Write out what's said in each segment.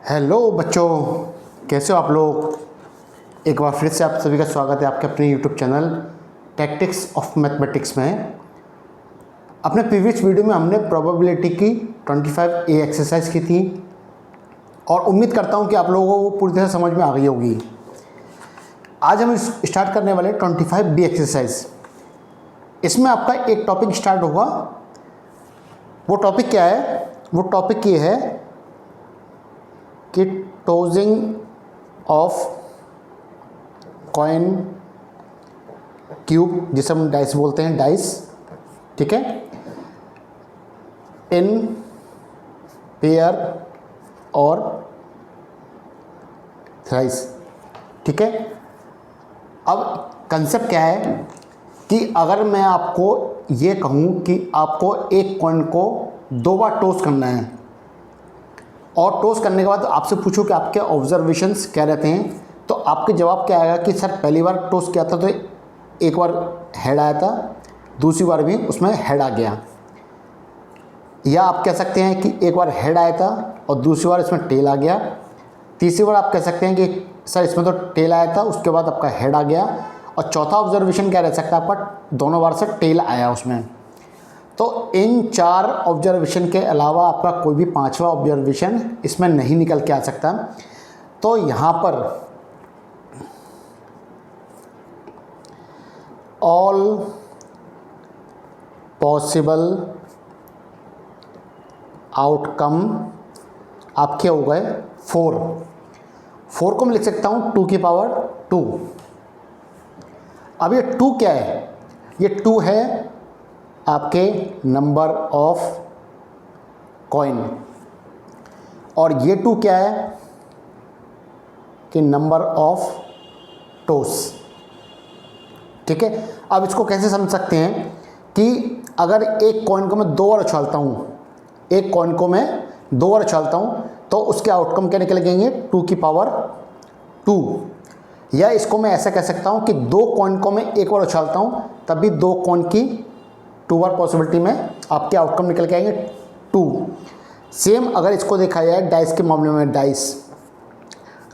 Hello बच्चों, कैसे हो आप लोग। एक बार फिर से आप सभी का स्वागत है आपके अपने YouTube channel tactics of mathematics में। अपने प्रीवियस वीडियो में हमने प्रोबेबिलिटी की 25A एक्सरसाइज की थी और उम्मीद करता हूं कि आप लोगों को पूरी तरह समझ में आ गई होगी। आज हम स्टार्ट करने वाले 25B एक्सरसाइज। इसमें आपका एक टॉपिक स्टार्ट होगा। वो टॉपिक क्या है? वो टॉपिक ये है कि टोजिंग ऑफ कॉइन क्यूब, जिसे हम डाइस बोलते हैं, डाइस, ठीक है, इन पेयर और थ्राइस, ठीक है। अब कंसेप्ट क्या है कि अगर मैं आपको ये कहूँ कि आपको एक कॉइन को 2 बार टॉस करना है और टॉस करने के बाद आपसे पूछो कि आपके ऑब्जर्वेशंस क्या रहते हैं, तो आपके जवाब क्या आएगा कि सर पहली बार टॉस किया था तो एक बार हेड आया था, दूसरी बार भी उसमें हेड आ गया। या आप कह सकते हैं कि एक बार हेड आया था और दूसरी बार इसमें टेल आ गया। तीसरी बार आप कह सकते हैं कि सर इसमें तो टेल आया था, उसके बाद आपका हेड आ गया। और चौथा ऑब्जर्वेशन क्या रह सकता है आपका, दोनों बार से टेल आया उसमें। तो इन 4 ऑब्जर्वेशन के अलावा आपका कोई भी 5वां ऑब्जर्वेशन इसमें नहीं निकल के आ सकता। तो यहाँ पर ऑल पॉसिबल आउटकम आपके हो गए 4 को मैं लिख सकता हूँ 2 की पावर 2। अब ये 2 क्या है? ये 2 है आपके नंबर ऑफ कॉइन, और ये 2 क्या है कि नंबर ऑफ टॉस, ठीक है। अब इसको कैसे समझ सकते हैं कि अगर एक कॉइन को मैं 2 बार उछालता हूँ, एक कॉइन को मैं 2 बार उछालता हूँ तो उसके आउटकम क्या निकलेंगे, 2 की पावर 2। या इसको मैं ऐसा कह सकता हूँ कि 2 कॉइन को मैं एक बार उछालता हूँ तब भी 2 कॉइन की 2 बार पॉसिबिलिटी में आपके आउटकम निकल के आएंगे 2। सेम अगर इसको देखा जाए डाइस के मामले में, डाइस,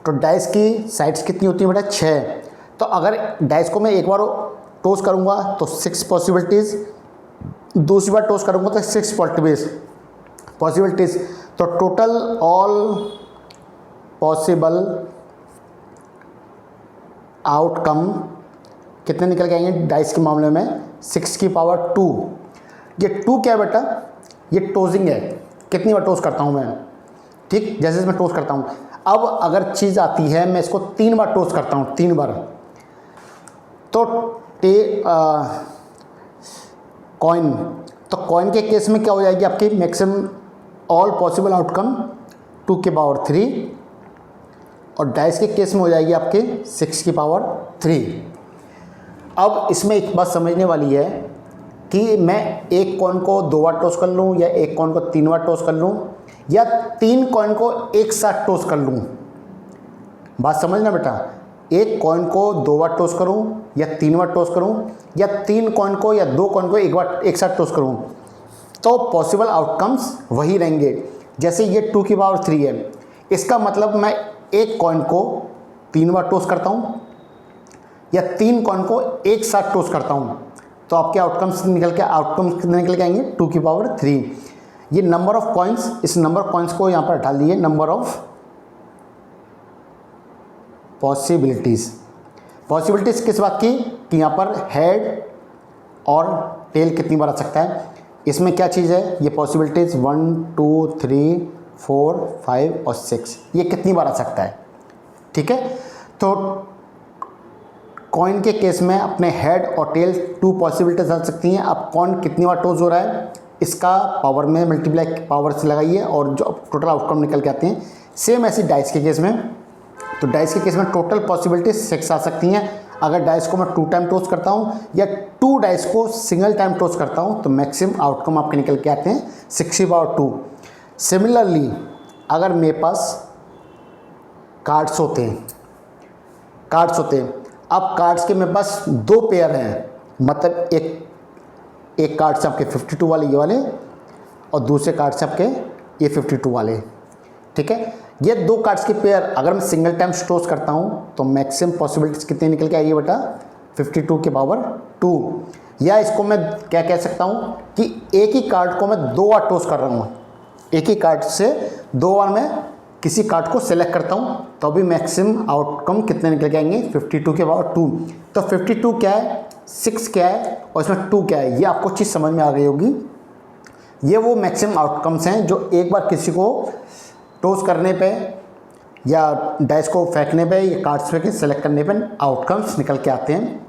तो डाइस की साइड्स कितनी होती हैं बेटा, 6। तो अगर डाइस को मैं एक बार टॉस करूँगा तो 6 पॉसिबिलिटीज़, दूसरी बार टॉस करूँगा तो 6 पॉसिबिलिटीज़। तो टोटल ऑल पॉसिबल आउटकम कितने निकल के आएंगे डाइस के मामले में, 6 की पावर 2। ये 2 क्या है बेटा, ये टॉसिंग है, कितनी बार टॉस करता हूँ मैं, ठीक। जैसे इसमें टॉस करता हूँ, अब अगर चीज़ आती है मैं इसको 3 बार टॉस करता हूँ, 3 बार, तो कॉइन, तो कॉइन के केस में क्या हो जाएगी आपकी मैक्सिमम ऑल पॉसिबल आउटकम 2 की पावर 3, और डाइस के केस में हो जाएगी आपके 6 की पावर 3। अब इसमें एक बात समझने वाली है कि मैं एक कॉइन को 2 बार टॉस कर लूँ, या एक कॉइन को 3 बार टॉस कर लूँ, या 3 कॉइन को एक साथ टॉस कर लूँ। बात समझना बेटा, एक कॉइन को 2 बार टॉस करूँ या 3 बार टॉस करूँ, या 3 कॉइन को या 2 कॉइन को एक बार एक साथ टॉस करूँ, तो पॉसिबल आउटकम्स वही रहेंगे। जैसे ये 2 की पावर 3 है, इसका मतलब मैं एक कॉइन को 3 बार टॉस करता हूँ या 3 कॉइन को एक साथ टॉस करता हूँ, तो आपके आउटकम्स कितने निकल के आएंगे, 2 की पावर 3। ये नंबर ऑफ कॉइन्स, इस नंबर ऑफ कॉइन्स को यहाँ पर डाल दिए, नंबर ऑफ पॉसिबिलिटीज़ किस बात की, कि यहाँ पर हेड और टेल कितनी बार आ सकता है। इसमें क्या चीज़ है, ये पॉसिबिलिटीज़ 1 2 3 4 5 और 6, ये कितनी बार आ सकता है, ठीक है। तो कॉइन के केस में अपने हेड और टेल 2 पॉसिबिलिटीज आ सकती हैं। अब कॉइन कितनी बार टॉस हो रहा है इसका पावर में मल्टीप्लाई, पावर से लगाइए और जो टोटल आउटकम निकल के आते हैं। सेम ऐसी डाइस के केस में, तो डाइस के केस में टोटल पॉसिबिलिटीज 6 आ सकती हैं। अगर डाइस को मैं 2 टाइम टॉस करता हूँ या 2 डाइस को सिंगल टाइम टॉस करता हूँ तो मैक्सिमम आउटकम आपके निकल के आते हैं 6 की पावर 2। सिमिलरली अगर मेरे पास कार्ड्स होते हैं, अब कार्ड्स के मेरे पास 2 पेयर हैं, मतलब एक कार्ड से आपके 52 वाले ये वाले, और दूसरे कार्ड से आपके ये 52 वाले, ठीक है। ये दो कार्ड्स की पेयर अगर मैं सिंगल टाइम टॉस करता हूँ तो मैक्सिमम पॉसिबिलिटीज कितनी निकल के आएगी बेटा 52 के पावर 2। या इसको मैं क्या कह सकता हूँ कि एक ही कार्ड को मैं 2 बार टॉस कर रहा हूँ, एक ही कार्ड से 2 बार मैं किसी कार्ड को सेलेक्ट करता हूँ तो भी मैक्सिमम आउटकम कितने निकल के आएंगे 52 के पावर 2। तो 52 क्या है, 6 क्या है और इसमें 2 क्या है, ये आपको चीज़ समझ में आ गई होगी। ये वो मैक्सिमम आउटकम्स हैं जो एक बार किसी को टॉस करने पे या डाइस को फेंकने पे या कार्ड्स पे सेलेक्ट करने पे आउटकम्स निकल के आते हैं।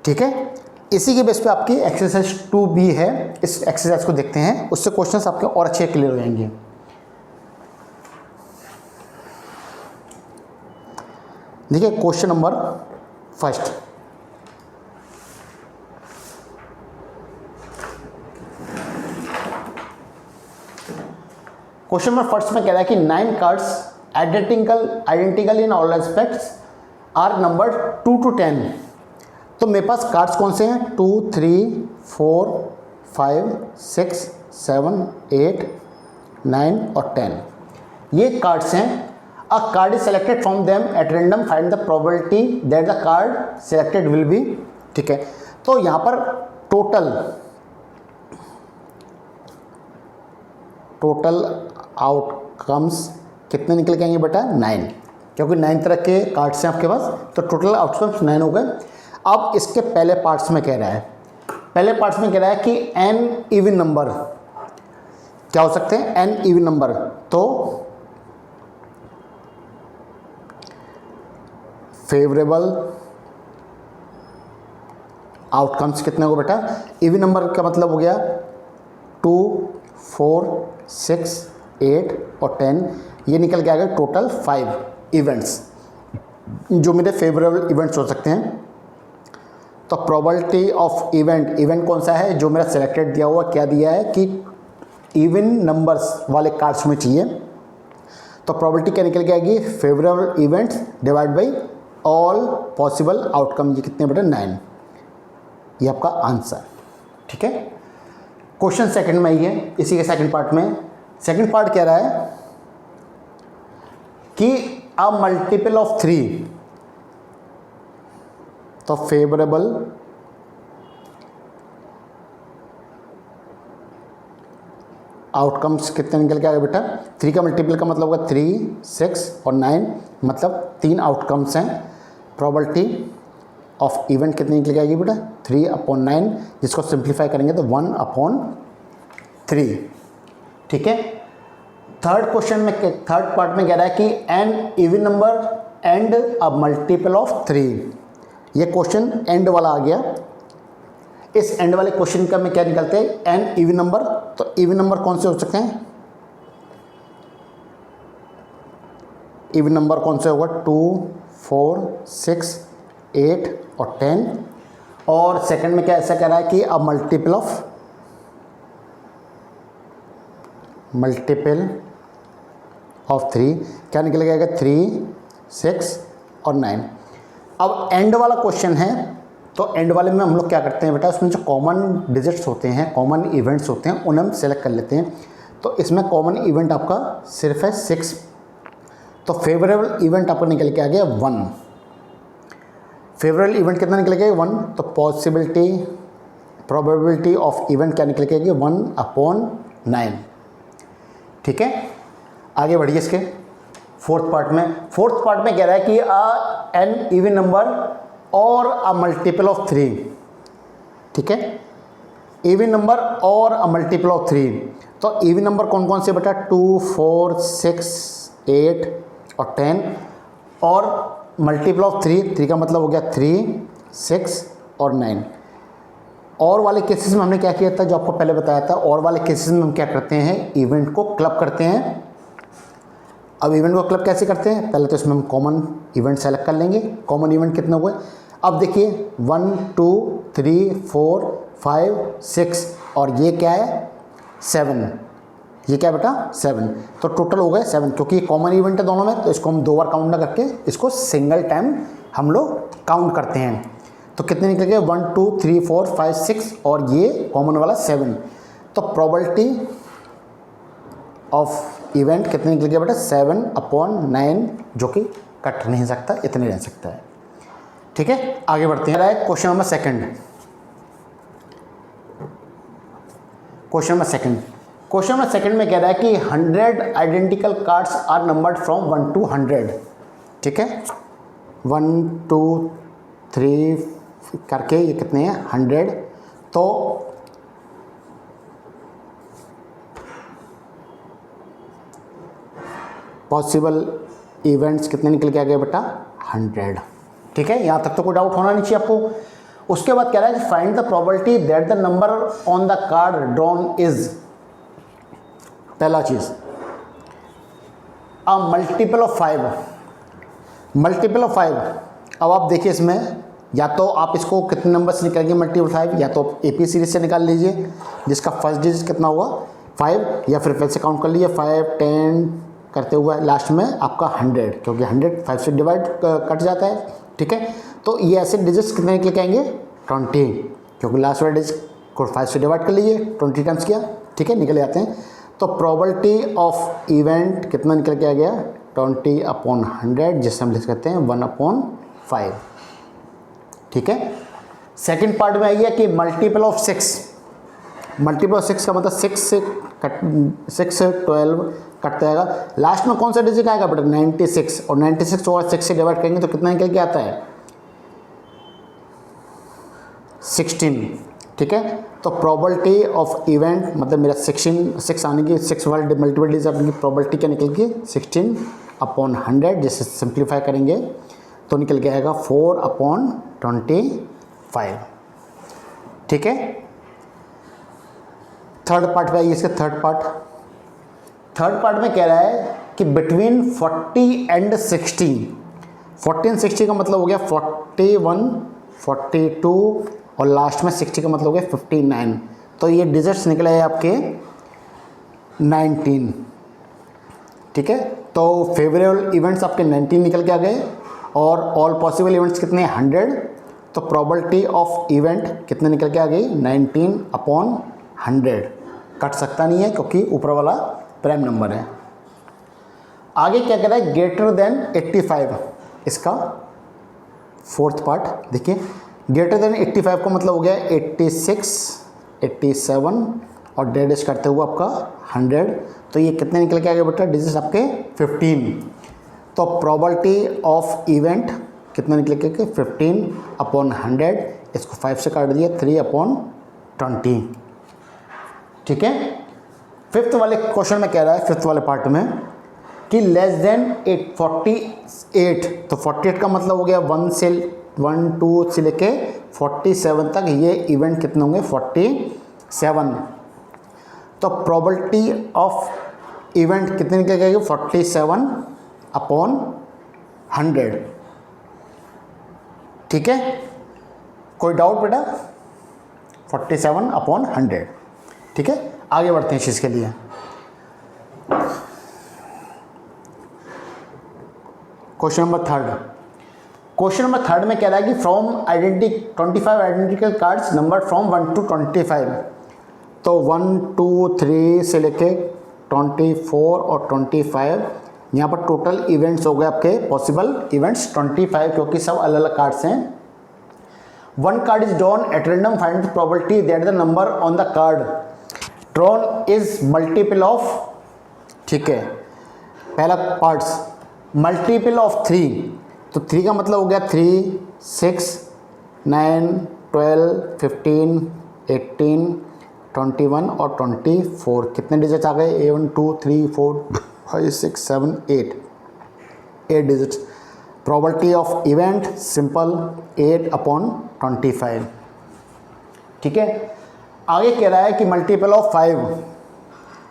ठीक है, इसी के बेस पे आपकी एक्सरसाइज 2B है। इस एक्सरसाइज को देखते हैं, उससे क्वेश्चंस आपके और अच्छे क्लियर हो जाएंगे। देखिए question number first, question number first में कह रहा है कि 9 cards identical in all aspects are numbered 2 to 10। तो मेरे पास कार्ड्स कौन से हैं 2, 3, 4, 5, 6, 7, 8, 9 और 10। ये कार्ड्स हैं। अ card is selected from them at random, find the probability that the card selected will be. ठीक है, तो यहाँ पर टोटल आउटकम्स कितने निकल के आएंगे बेटा 9, क्योंकि 9 तरह के कार्ड्स हैं आपके पास, तो टोटल आउटकम्स 9 हो गए। अब इसके पहले पार्ट्स में कह रहा है कि n इवन नंबर क्या हो सकते हैं, n इवन नंबर। तो फेवरेबल आउटकम्स कितने हो बेटा, इवन नंबर का मतलब हो गया 2, 4, 6, 8 और 10, ये निकल के आ गए टोटल 5 इवेंट्स जो मेरे फेवरेबल इवेंट्स हो सकते हैं। तो प्रोबेबिलिटी ऑफ इवेंट कौन सा है जो मेरा सिलेक्टेड दिया हुआ, क्या दिया है कि इवन नंबर्स वाले कार्ड्स में चाहिए। तो प्रोबेबिलिटी क्या निकल के आएगी, favourable events divide by all possible outcome, ये कितने बेटा 9, ये आपका आंसर। ठीक है, क्वेश्चन सेकंड में ही है, इसी के सेकंड पार्ट में। सेकंड पार्ट कह रहा है कि अ मल्टीपल ऑफ 3, तो फेवरेबल आउटकम्स कितने निकल के आएगा बेटा, 3 का मल्टीपल का मतलब होगा 3, 6 और 9, मतलब 3 आउटकम्स हैं। प्रोबेबिलिटी ऑफ इवेंट कितनी निकल के आएगी बेटा 3/9, जिसको सिंप्लीफाई करेंगे तो 1/3। ठीक है, थर्ड पार्ट में कह रहा है कि an even number and a multiple of 3। ये क्वेश्चन एंड वाला आ गया। इस एंड वाले क्वेश्चन का में क्या निकलते हैं, एन इवन नंबर। तो इवन नंबर कौन से हो सकते हैं, इवन नंबर कौन से होगा 2, 4, 6, 8 और 10। और सेकंड में क्या ऐसा कह रहा है कि अ मल्टीपल ऑफ 3, क्या निकल जाएगा 3, 6 और 9। अब एंड वाला क्वेश्चन है, तो एंड वाले में हम लोग क्या करते हैं बेटा, उसमें जो कॉमन डिजिट्स होते हैं, कॉमन इवेंट्स होते हैं, उन्हें हम सेलेक्ट कर लेते हैं। तो इसमें कॉमन इवेंट आपका सिर्फ है 6, तो फेवरेबल इवेंट आपका निकल के आ गया 1। फेवरेबल इवेंट कितना निकल गया 1, तो प्रोबेबिलिटी ऑफ इवेंट क्या निकल के आएगी 1/9। ठीक है, आगे बढ़िए इसके फोर्थ पार्ट में कह रहा है कि एन इवन नंबर और अ मल्टीपल ऑफ 3। ठीक है, इवन नंबर और अ मल्टीपल ऑफ 3। तो इवन नंबर कौन कौन से बेटा 2, 4, 6, 8 और 10, और मल्टीपल ऑफ 3 का मतलब हो गया 3, 6 और 9। और वाले केसेस में हमने क्या किया था, जो आपको पहले बताया था, और वाले केसेस में हम क्या करते हैं, इवेंट को क्लब करते हैं। अब इवेंट को क्लब कैसे करते हैं, पहले तो इसमें हम कॉमन इवेंट सेलेक्ट कर लेंगे। कॉमन इवेंट कितने हुए, अब देखिए 1, 2, 3, 4, 5, 6 और ये क्या है 7, ये क्या बेटा 7। तो टोटल हो गए 7, क्योंकि ये कॉमन इवेंट है दोनों में, तो इसको हम 2 बार काउंट ना करके इसको सिंगल टाइम हम लोग काउंट करते हैं। तो कितने निकल गए 1, 2, 3, 4, 5, 6 और ये कॉमन वाला 7। तो प्रोबेबिलिटी ऑफ इवेंट कितने निकल गया बेटा 7/9, जो कि कट नहीं सकता, इतने रह सकता है। ठीक है, आगे बढ़ते हैं। Question number second. Question number second में कह रहा है कि 100 identical cards are numbered from 1 to 100। ठीक है, 1 2 3 करके ये कितने हैं 100। तो पॉसिबल इवेंट्स कितने निकल के आ गए बेटा 100। ठीक है, यहाँ तक तो कोई डाउट होना नहीं चाहिए आपको। उसके बाद कह रहा है कि find the probability that the number on the card drawn is, पहला चीज अ मल्टीपल ऑफ 5। मल्टीपल ऑफ 5, अब आप देखिए इसमें या तो आप इसको कितने नंबर से निकालेंगे मल्टीपल 5, या तो AP सीरीज से निकाल लीजिए जिसका फर्स्ट डिजिट कितना हुआ 5, या फिर से काउंट कर लीजिए 5 10 करते हुए लास्ट में आपका 100, क्योंकि 100 5 से डिवाइड कट जाता है। ठीक है, तो ये ऐसे डिजिट्स कितने निकल के आएंगे 20, क्योंकि लास्ट वाले डिजिट को 5 से डिवाइड कर लीजिए 20 टाइम्स किया। ठीक है, निकल जाते हैं। तो प्रोबेबिलिटी ऑफ इवेंट कितना निकल के आ गया 20/100, जिससे हम लिख सकते हैं 1/5। ठीक है, सेकंड पार्ट में आइए कि मल्टीपल ऑफ 6। मल्टीपल ऑफ 6 का मतलब 6 से 12 कट जाएगा, लास्ट में कौन सा डिजिट आएगा बेटा 96, और 96 को 6 से डिवाइड करेंगे तो कितना निकल के आता है 16। ठीक है, तो प्रोबेबिलिटी ऑफ इवेंट मतलब मेरा 6 आने की 6 वाले मल्टीपल डिजिट अपनी प्रोबेबिलिटी क्या निकल के 16/100, जिसे सिंप्लीफाई करेंगे तो निकल के आएगा 4/25। ठीक है, थर्ड पार्ट पे आइए। इसका थर्ड पार्ट में कह रहा है कि बिटवीन 40 and 60, 40 and 60 का मतलब हो गया 41 42 और लास्ट में 60 का मतलब हो गया 59। तो ये डिजिट्स निकले हैं आपके 19। ठीक है, तो फेवरेबल इवेंट्स आपके 19 निकल के आ गए, और ऑल पॉसिबल इवेंट्स कितने 100। तो प्रोबेबिलिटी ऑफ इवेंट कितने निकल के आ गई 19/100, कट सकता नहीं है क्योंकि ऊपर वाला प्राइम नंबर है। आगे क्या कह रहा है ग्रेटर देन 85, इसका फोर्थ पार्ट देखिए। ग्रेटर देन 85 का मतलब हो गया 86 87 और डेडिश करते हुए आपका 100। तो ये कितने निकल के आ गए बेटा डिजिट आपके 15। तो प्रोबेबिलिटी ऑफ इवेंट कितना निकल के 15/100, इसको 5 से काट दिया 3/20। ठीक है, फिफ्थ वाले क्वेश्चन में कह रहा है फिफ्थ वाले पार्ट में कि लेस देन 48। तो 48 का मतलब हो गया 1 2 से लेके 47 तक, ये इवेंट कितने होंगे 47। तो प्रोबेबिलिटी ऑफ इवेंट कितने निकल गए 47/100। ठीक है, कोई डाउट बेटा 47/100। ठीक है, आगे बढ़ते हैं इस चीज़ के लिए। क्वेश्चन नंबर थर्ड में कह रहा है कि from 25 identical cards number from 1 to 25। तो 1 2 3 से लेके 24 और 25, यहाँ पर टोटल इवेंट्स हो गए आपके पॉसिबल इवेंट्स 25, क्योंकि सब अलग अलग कार्ड्स हैं। One card is drawn at random, find the probability that the number on the card drawn is multiple of. ठीक है, पहला पार्ट्स मल्टीपल ऑफ 3। तो 3 का मतलब हो गया 3 6 9 12 15 18 21 और 24। कितने डिजिट आ गए 1 2 3 4 5 6 7 8 digits. Probability of event simple 8/25। ठीक है, आगे कह रहा है कि मल्टीपल ऑफ 5।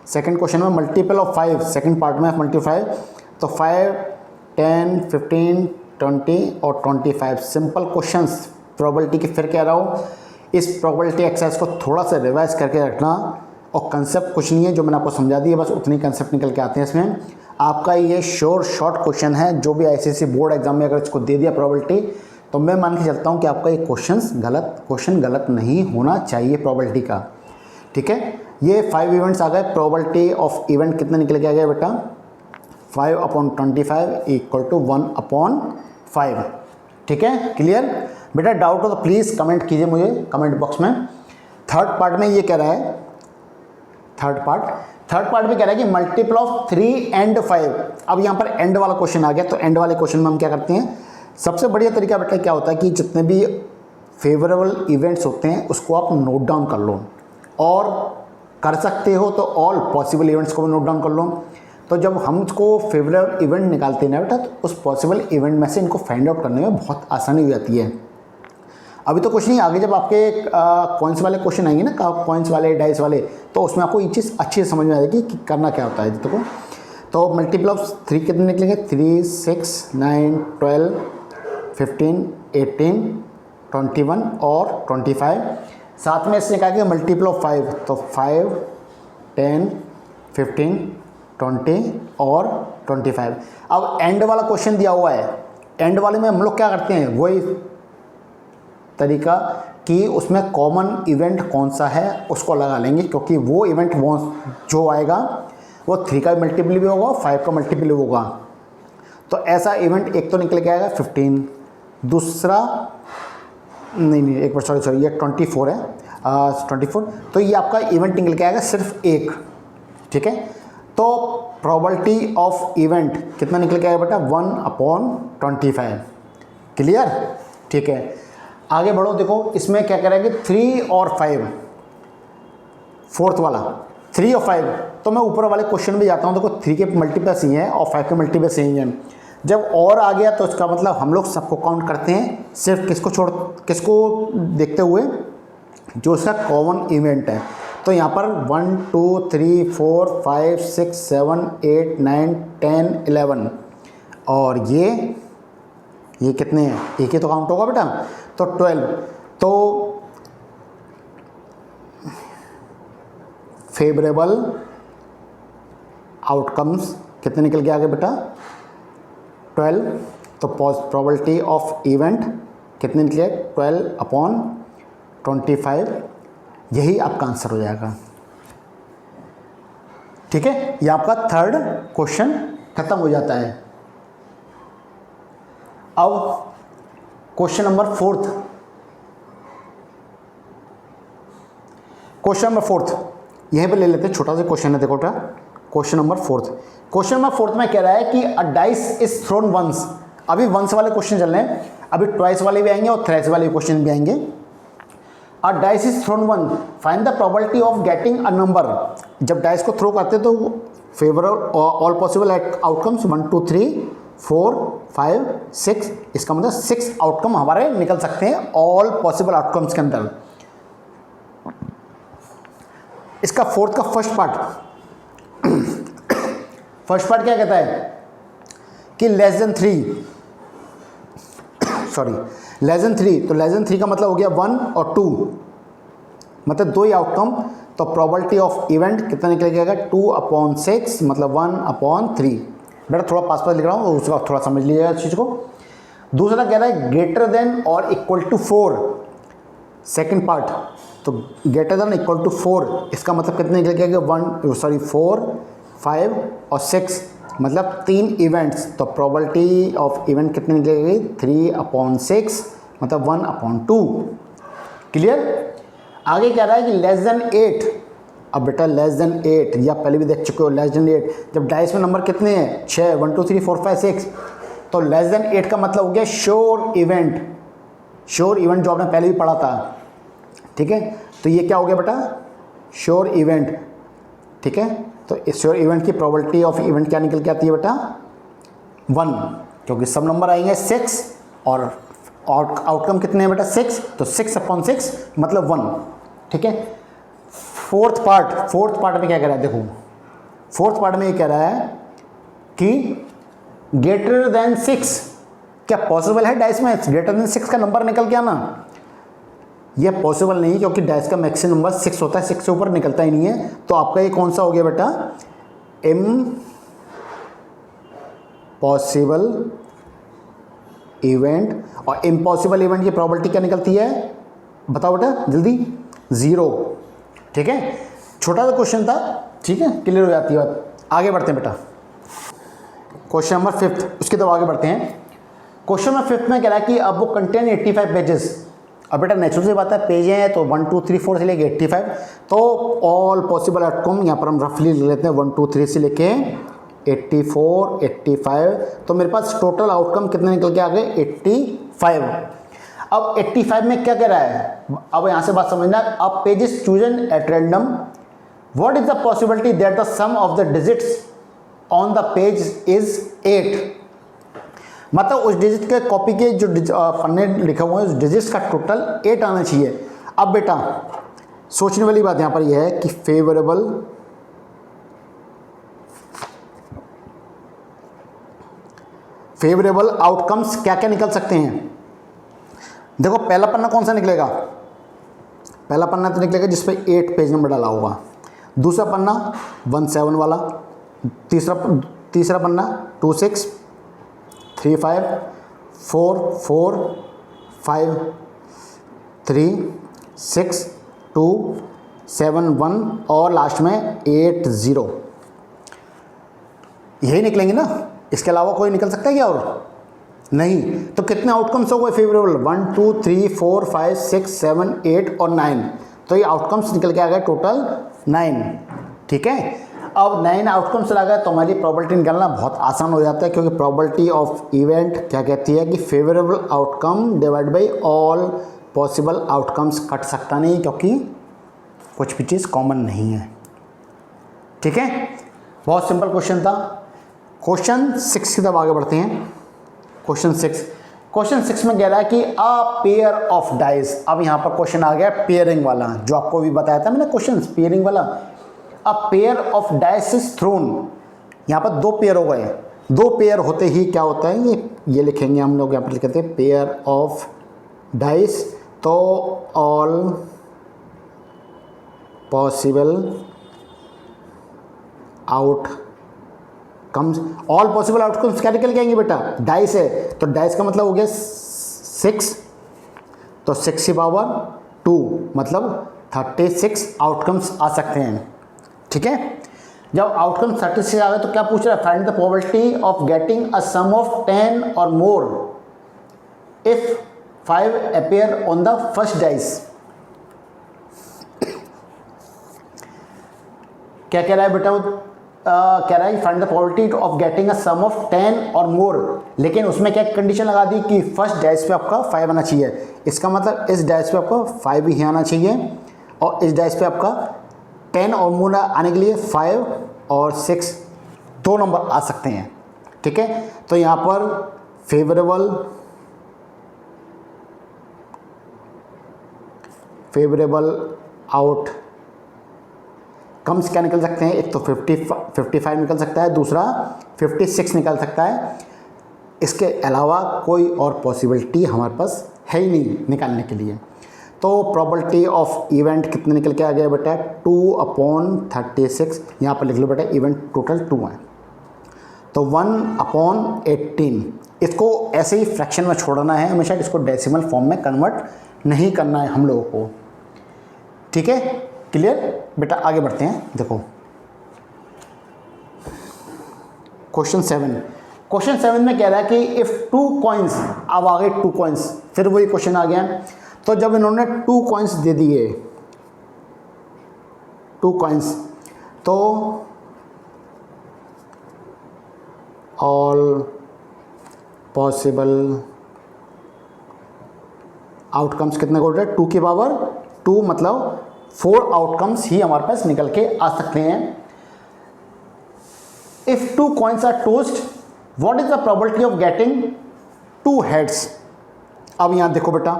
सेकंड क्वेश्चन में मल्टीपल ऑफ 5, सेकंड पार्ट में मल्टीप्लाई। तो 5 10 15 20 और 25 सिंपल क्वेश्चंस प्रोबेबिलिटी की। फिर कह रहा हूँ इस प्रोबेबिलिटी एक्सरसाइज को थोड़ा सा रिवाइज करके रखना, और कंसेप्ट कुछ नहीं है, जो मैंने आपको समझा दिया बस उतनी कंसेप्ट निकल के आते हैं इसमें। आपका ये शॉर्ट क्वेश्चन है, जो भी ICSE बोर्ड एग्जाम में अगर इसको दे दिया प्रोबेबिलिटी, तो मैं मान के चलता हूँ कि आपका ये क्वेश्चन गलत नहीं होना चाहिए प्रोबेबिलिटी का। ठीक है, ये 5 इवेंट्स आ गए। प्रोबेबिलिटी ऑफ इवेंट कितना निकल के आ गया बेटा, 5/25 इक्वल टू 1/5। ठीक है, क्लियर बेटा? डाउट हो तो प्लीज़ कमेंट कीजिए मुझे कमेंट बॉक्स में। थर्ड पार्ट में ये कह रहा है, थर्ड पार्ट में कह रहा है कि मल्टीपल ऑफ 3 and 5। अब यहाँ पर एंड वाला क्वेश्चन आ गया, तो एंड वाले क्वेश्चन में हम क्या करते हैं, सबसे बढ़िया तरीका बेटा क्या होता है कि जितने भी फेवरेबल इवेंट्स होते हैं उसको आप नोट डाउन कर लो, और कर सकते हो तो ऑल पॉसिबल इवेंट्स को भी नोट डाउन कर लो। तो जब हम इसको फेवरेबल इवेंट निकालते हैं ना बेटा, तो उस पॉसिबल इवेंट में से इनको फाइंड आउट करने में बहुत आसानी हो जाती है। अभी तो कुछ नहीं, आगे जब आपके कॉइन्स वाले क्वेश्चन आएंगे ना, कॉइन्स वाले, डाइस वाले, तो उसमें आपको ये चीज़ अच्छी से समझ में आ जाएगी कि करना क्या होता है। देखो, तो मल्टीपल ऑफ 3 कितने निकलेंगे, 3, 6, 9, 12, 15, 18, 21 और 25। साथ में इसने कहा कि मल्टीपल ऑफ 5, तो 5, 10, 15, 20 और 25। अब एंड वाला क्वेश्चन दिया हुआ है, एंड वाले में हम लोग क्या करते हैं, वही तरीका कि उसमें कॉमन इवेंट कौन सा है उसको लगा लेंगे, क्योंकि वो इवेंट वो जो आएगा वो 3 का मल्टीपल भी होगा, 5 का मल्टीपल भी होगा। तो ऐसा इवेंट एक तो निकल के आएगा 15, दूसरा नहीं एक बार सॉरी ये 24 है, 24। तो ये आपका इवेंट निकल के आएगा सिर्फ एक। ठीक है, तो प्रोबेबिलिटी ऑफ इवेंट कितना निकल के आएगा बेटा, 1/25। क्लियर? ठीक है, आगे बढ़ो। देखो इसमें क्या कह रहा है कि 3 और 5, फोर्थ वाला 3 और 5। तो मैं ऊपर वाले क्वेश्चन में जाता हूँ। देखो 3 के मल्टीपल्स ही हैं और 5 के मल्टीपल्स ही हैं। जब और आ गया तो इसका मतलब हम लोग सबको काउंट करते हैं, सिर्फ किसको देखते हुए, जो इसका कॉमन इवेंट है। तो यहाँ पर 1, 2, 3, 4, 5, 6, 7, 8, 9, 10, 11 और ये कितने हैं, एक ही तो काउंट होगा बेटा, तो 12। तो फेवरेबल आउटकम्स कितने निकल के आ गए बेटा, 12। तो प्रोबेबिलिटी ऑफ इवेंट कितने निकले, 12/25। यही आपका आंसर हो जाएगा। ठीक है, ये आपका थर्ड क्वेश्चन खत्म हो जाता है। अब क्वेश्चन नंबर 4, यहीं पे ले लेते हैं, छोटा सा क्वेश्चन है। देखो क्वेश्चन नंबर 4 में कह रहा है कि a dice is thrown once. अभी वंस वाले क्वेश्चन चल रहे हैं, अभी ट्वाइस वाले भी आएंगे और थ्राइस वाले क्वेश्चन भी आएंगे। अ dice is throne one, find the probability of getting a number. जब डाइस को थ्रो करते तो फेवरेबल ऑल पॉसिबल आउटकम्स 1, 2, 3, 4, 5, 6, इसका मतलब 6 आउटकम हमारे निकल सकते हैं ऑल पॉसिबल आउटकम्स के अंदर। इसका फोर्थ का फर्स्ट पार्ट क्या कहता है कि लेस देन 3, तो लेस देन 3 का मतलब हो गया 1 और 2, मतलब 2 ही आउटकम। तो प्रोबेबिलिटी ऑफ इवेंट कितना निकल जाएगा, 2/6 मतलब 1/3। बेटा थोड़ा पास लिख रहा हूँ, उसका थोड़ा समझ लीजिएगा इस चीज़ को। दूसरा कह रहा है ग्रेटर देन और इक्वल टू 4, सेकेंड पार्ट। तो ग्रेटर देन इक्वल टू 4, इसका मतलब कितने निकल जाएगा, 4, 5 और 6, मतलब 3 इवेंट्स। तो प्रोबेबिलिटी ऑफ इवेंट कितनी निकलेगी, 3/6 मतलब 1/2। क्लियर? आगे कह रहा है कि लेस देन 8। अब बेटा लेस देन 8 या पहले भी देख चुके हो, लेस देन 8 जब डाइस में नंबर कितने हैं, 6, 1, 2, 3, 4, 5, 6। तो लेस देन 8 का मतलब हो गया श्योर इवेंट जो आपने पहले भी पढ़ा था। ठीक है, तो ये क्या हो गया बेटा, श्योर इवेंट। ठीक है, तो इस श्योर इवेंट की प्रोबेबिलिटी ऑफ इवेंट क्या निकल के आती है बेटा, 1, क्योंकि सब नंबर आएंगे 6 और आउटकम कितने हैं बेटा, 6, तो 6/6 मतलब 1। ठीक है, फोर्थ पार्ट में क्या कह रहा है, देखो फोर्थ पार्ट में ये कह रहा है कि ग्रेटर देन 6, क्या पॉसिबल है डाइस में ग्रेटर देन 6 का नंबर निकल के आना? यह पॉसिबल नहीं, क्योंकि डाइस का मैक्सिमम नंबर 6 होता है, 6 से ऊपर निकलता ही नहीं है। तो आपका ये कौन सा हो गया बेटा, इम्पॉसिबल इवेंट। और इम्पॉसिबल इवेंट की प्रोबेबिलिटी क्या निकलती है, बताओ बेटा जल्दी, 0। ठीक है, छोटा सा क्वेश्चन था, ठीक है, क्लियर हो जाती है बात। आगे बढ़ते हैं बेटा, क्वेश्चन नंबर 5, उसकी तरफ आगे बढ़ते हैं। क्वेश्चन नंबर 5 में कह रहा है कि अब वो कंटेन 85 पेजेस। अब बेटा नेचुरल सी बात है, पेज हैं तो 1 2 3 4 से लेके 85, तो ऑल पॉसिबल आउटकम यहाँ पर हम रफली ले लेते हैं 1 2 3 से लेके 84 85, तो मेरे पास टोटल आउटकम कितने निकल के आ गए 85। अब 85 में क्या कह रहा है, अब यहाँ से बात समझना, अब pages chosen at random, what is the possibility that the sum of the digits on the page is 8। मतलब उस डिजिट के कॉपी के जो पन्ने लिखे हुए हैं उस डिजिट्स का टोटल 8 आना चाहिए। अब बेटा सोचने वाली बात यहाँ पर यह है कि फेवरेबल आउटकम्स क्या क्या निकल सकते हैं। देखो पहला पन्ना कौन सा निकलेगा, पहला पन्ना तो निकलेगा जिस पे 8 पेज नंबर डाला होगा, दूसरा पन्ना 17 वाला, तीसरा पन्ना 26 35 4 4 5 3 6 2 7 1 और लास्ट में 8 0, यही निकलेंगे ना, इसके अलावा कोई निकल सकता है क्या और नहीं। तो कितने आउटकम्स हो गए फेवरेबल, 1 2 3 4 5 6 7 8 और 9, तो ये आउटकम्स निकल के आ गए टोटल 9। ठीक है, अब 9 आउटकम्स आ गए तो हमारी प्रॉपर्टी निकालना बहुत आसान हो जाता है, क्योंकि प्रॉपर्टी ऑफ इवेंट क्या कहती है कि favourable outcome divide by all possible outcomes, cut सकता नहीं क्योंकि कुछ भी चीज़ कॉमन नहीं है। ठीक है, बहुत सिंपल क्वेश्चन था। क्वेश्चन 6 की तरफ आगे बढ़ते हैं। क्वेश्चन 6 में कह रहा है कि अ पेयर ऑफ डाइस। अब यहाँ पर क्वेश्चन आ गया पेयरिंग वाला, जो आपको भी बताया था मैंने क्वेश्चन पेयरिंग वाला। A pair of dice is throne, यहाँ पर 2 पेयर हो गए, 2 पेयर होते ही क्या होता है, ये लिखेंगे हम लोग, यहाँ पर लिखते हैं पेयर ऑफ डाइस, तो all possible outcomes, all possible outcomes क्या निकल के आएंगे बेटा, डाइस है, तो डाइस का मतलब हो गया 6, तो 6 की पावर 2 मतलब 36 आउटकम्स आ सकते हैं। ठीक है, जब आउटकम 36 आ गए तो क्या पूछ रहा है, find the probability of getting a sum of 10 or more if 5 appear on the first dice. क्या कह रहा है बेटा, कह रहा है find the probability of getting a sum of 10 or मोर, लेकिन उसमें क्या कंडीशन लगा दी कि फर्स्ट डाइस पे आपका 5 आना चाहिए। इसका मतलब इस डाइस पे आपका 5 ही आना चाहिए, और इस डाइस पे आपका 10 और मोर आने के लिए 5 और 6 2 नंबर आ सकते हैं। ठीक है, तो यहाँ पर फेवरेबल आउटकम्स क्या निकल सकते हैं, एक तो 55 निकल सकता है, दूसरा 56 निकल सकता है। इसके अलावा कोई और पॉसिबिलिटी हमारे पास है ही नहीं निकालने के लिए। तो प्रोबेबिलिटी ऑफ इवेंट कितने निकल के आ गया बेटा, 2/36, यहाँ पर लिख लो बेटा इवेंट टोटल 2 है, तो 1/18। इसको ऐसे ही फ्रैक्शन में छोड़ना है हमेशा, इसको डेसिमल फॉर्म में कन्वर्ट नहीं करना है हम लोगों को। ठीक है, क्लियर बेटा, आगे बढ़ते हैं। देखो क्वेश्चन 7 में कह रहा है कि इफ़ 2 कॉइन्स, अब आ गए 2 कॉइन्स, फिर वही क्वेश्चन आ गया। तो जब इन्होंने 2 कॉइन्स दे दिए, 2 कॉइन्स, तो ऑल पॉसिबल आउटकम्स कितने को होते हैं, 2 की पावर 2 मतलब 4 आउटकम्स ही हमारे पास निकल के आ सकते हैं। If 2 coins are tossed, what is the probability of getting 2 heads. अब यहाँ देखो बेटा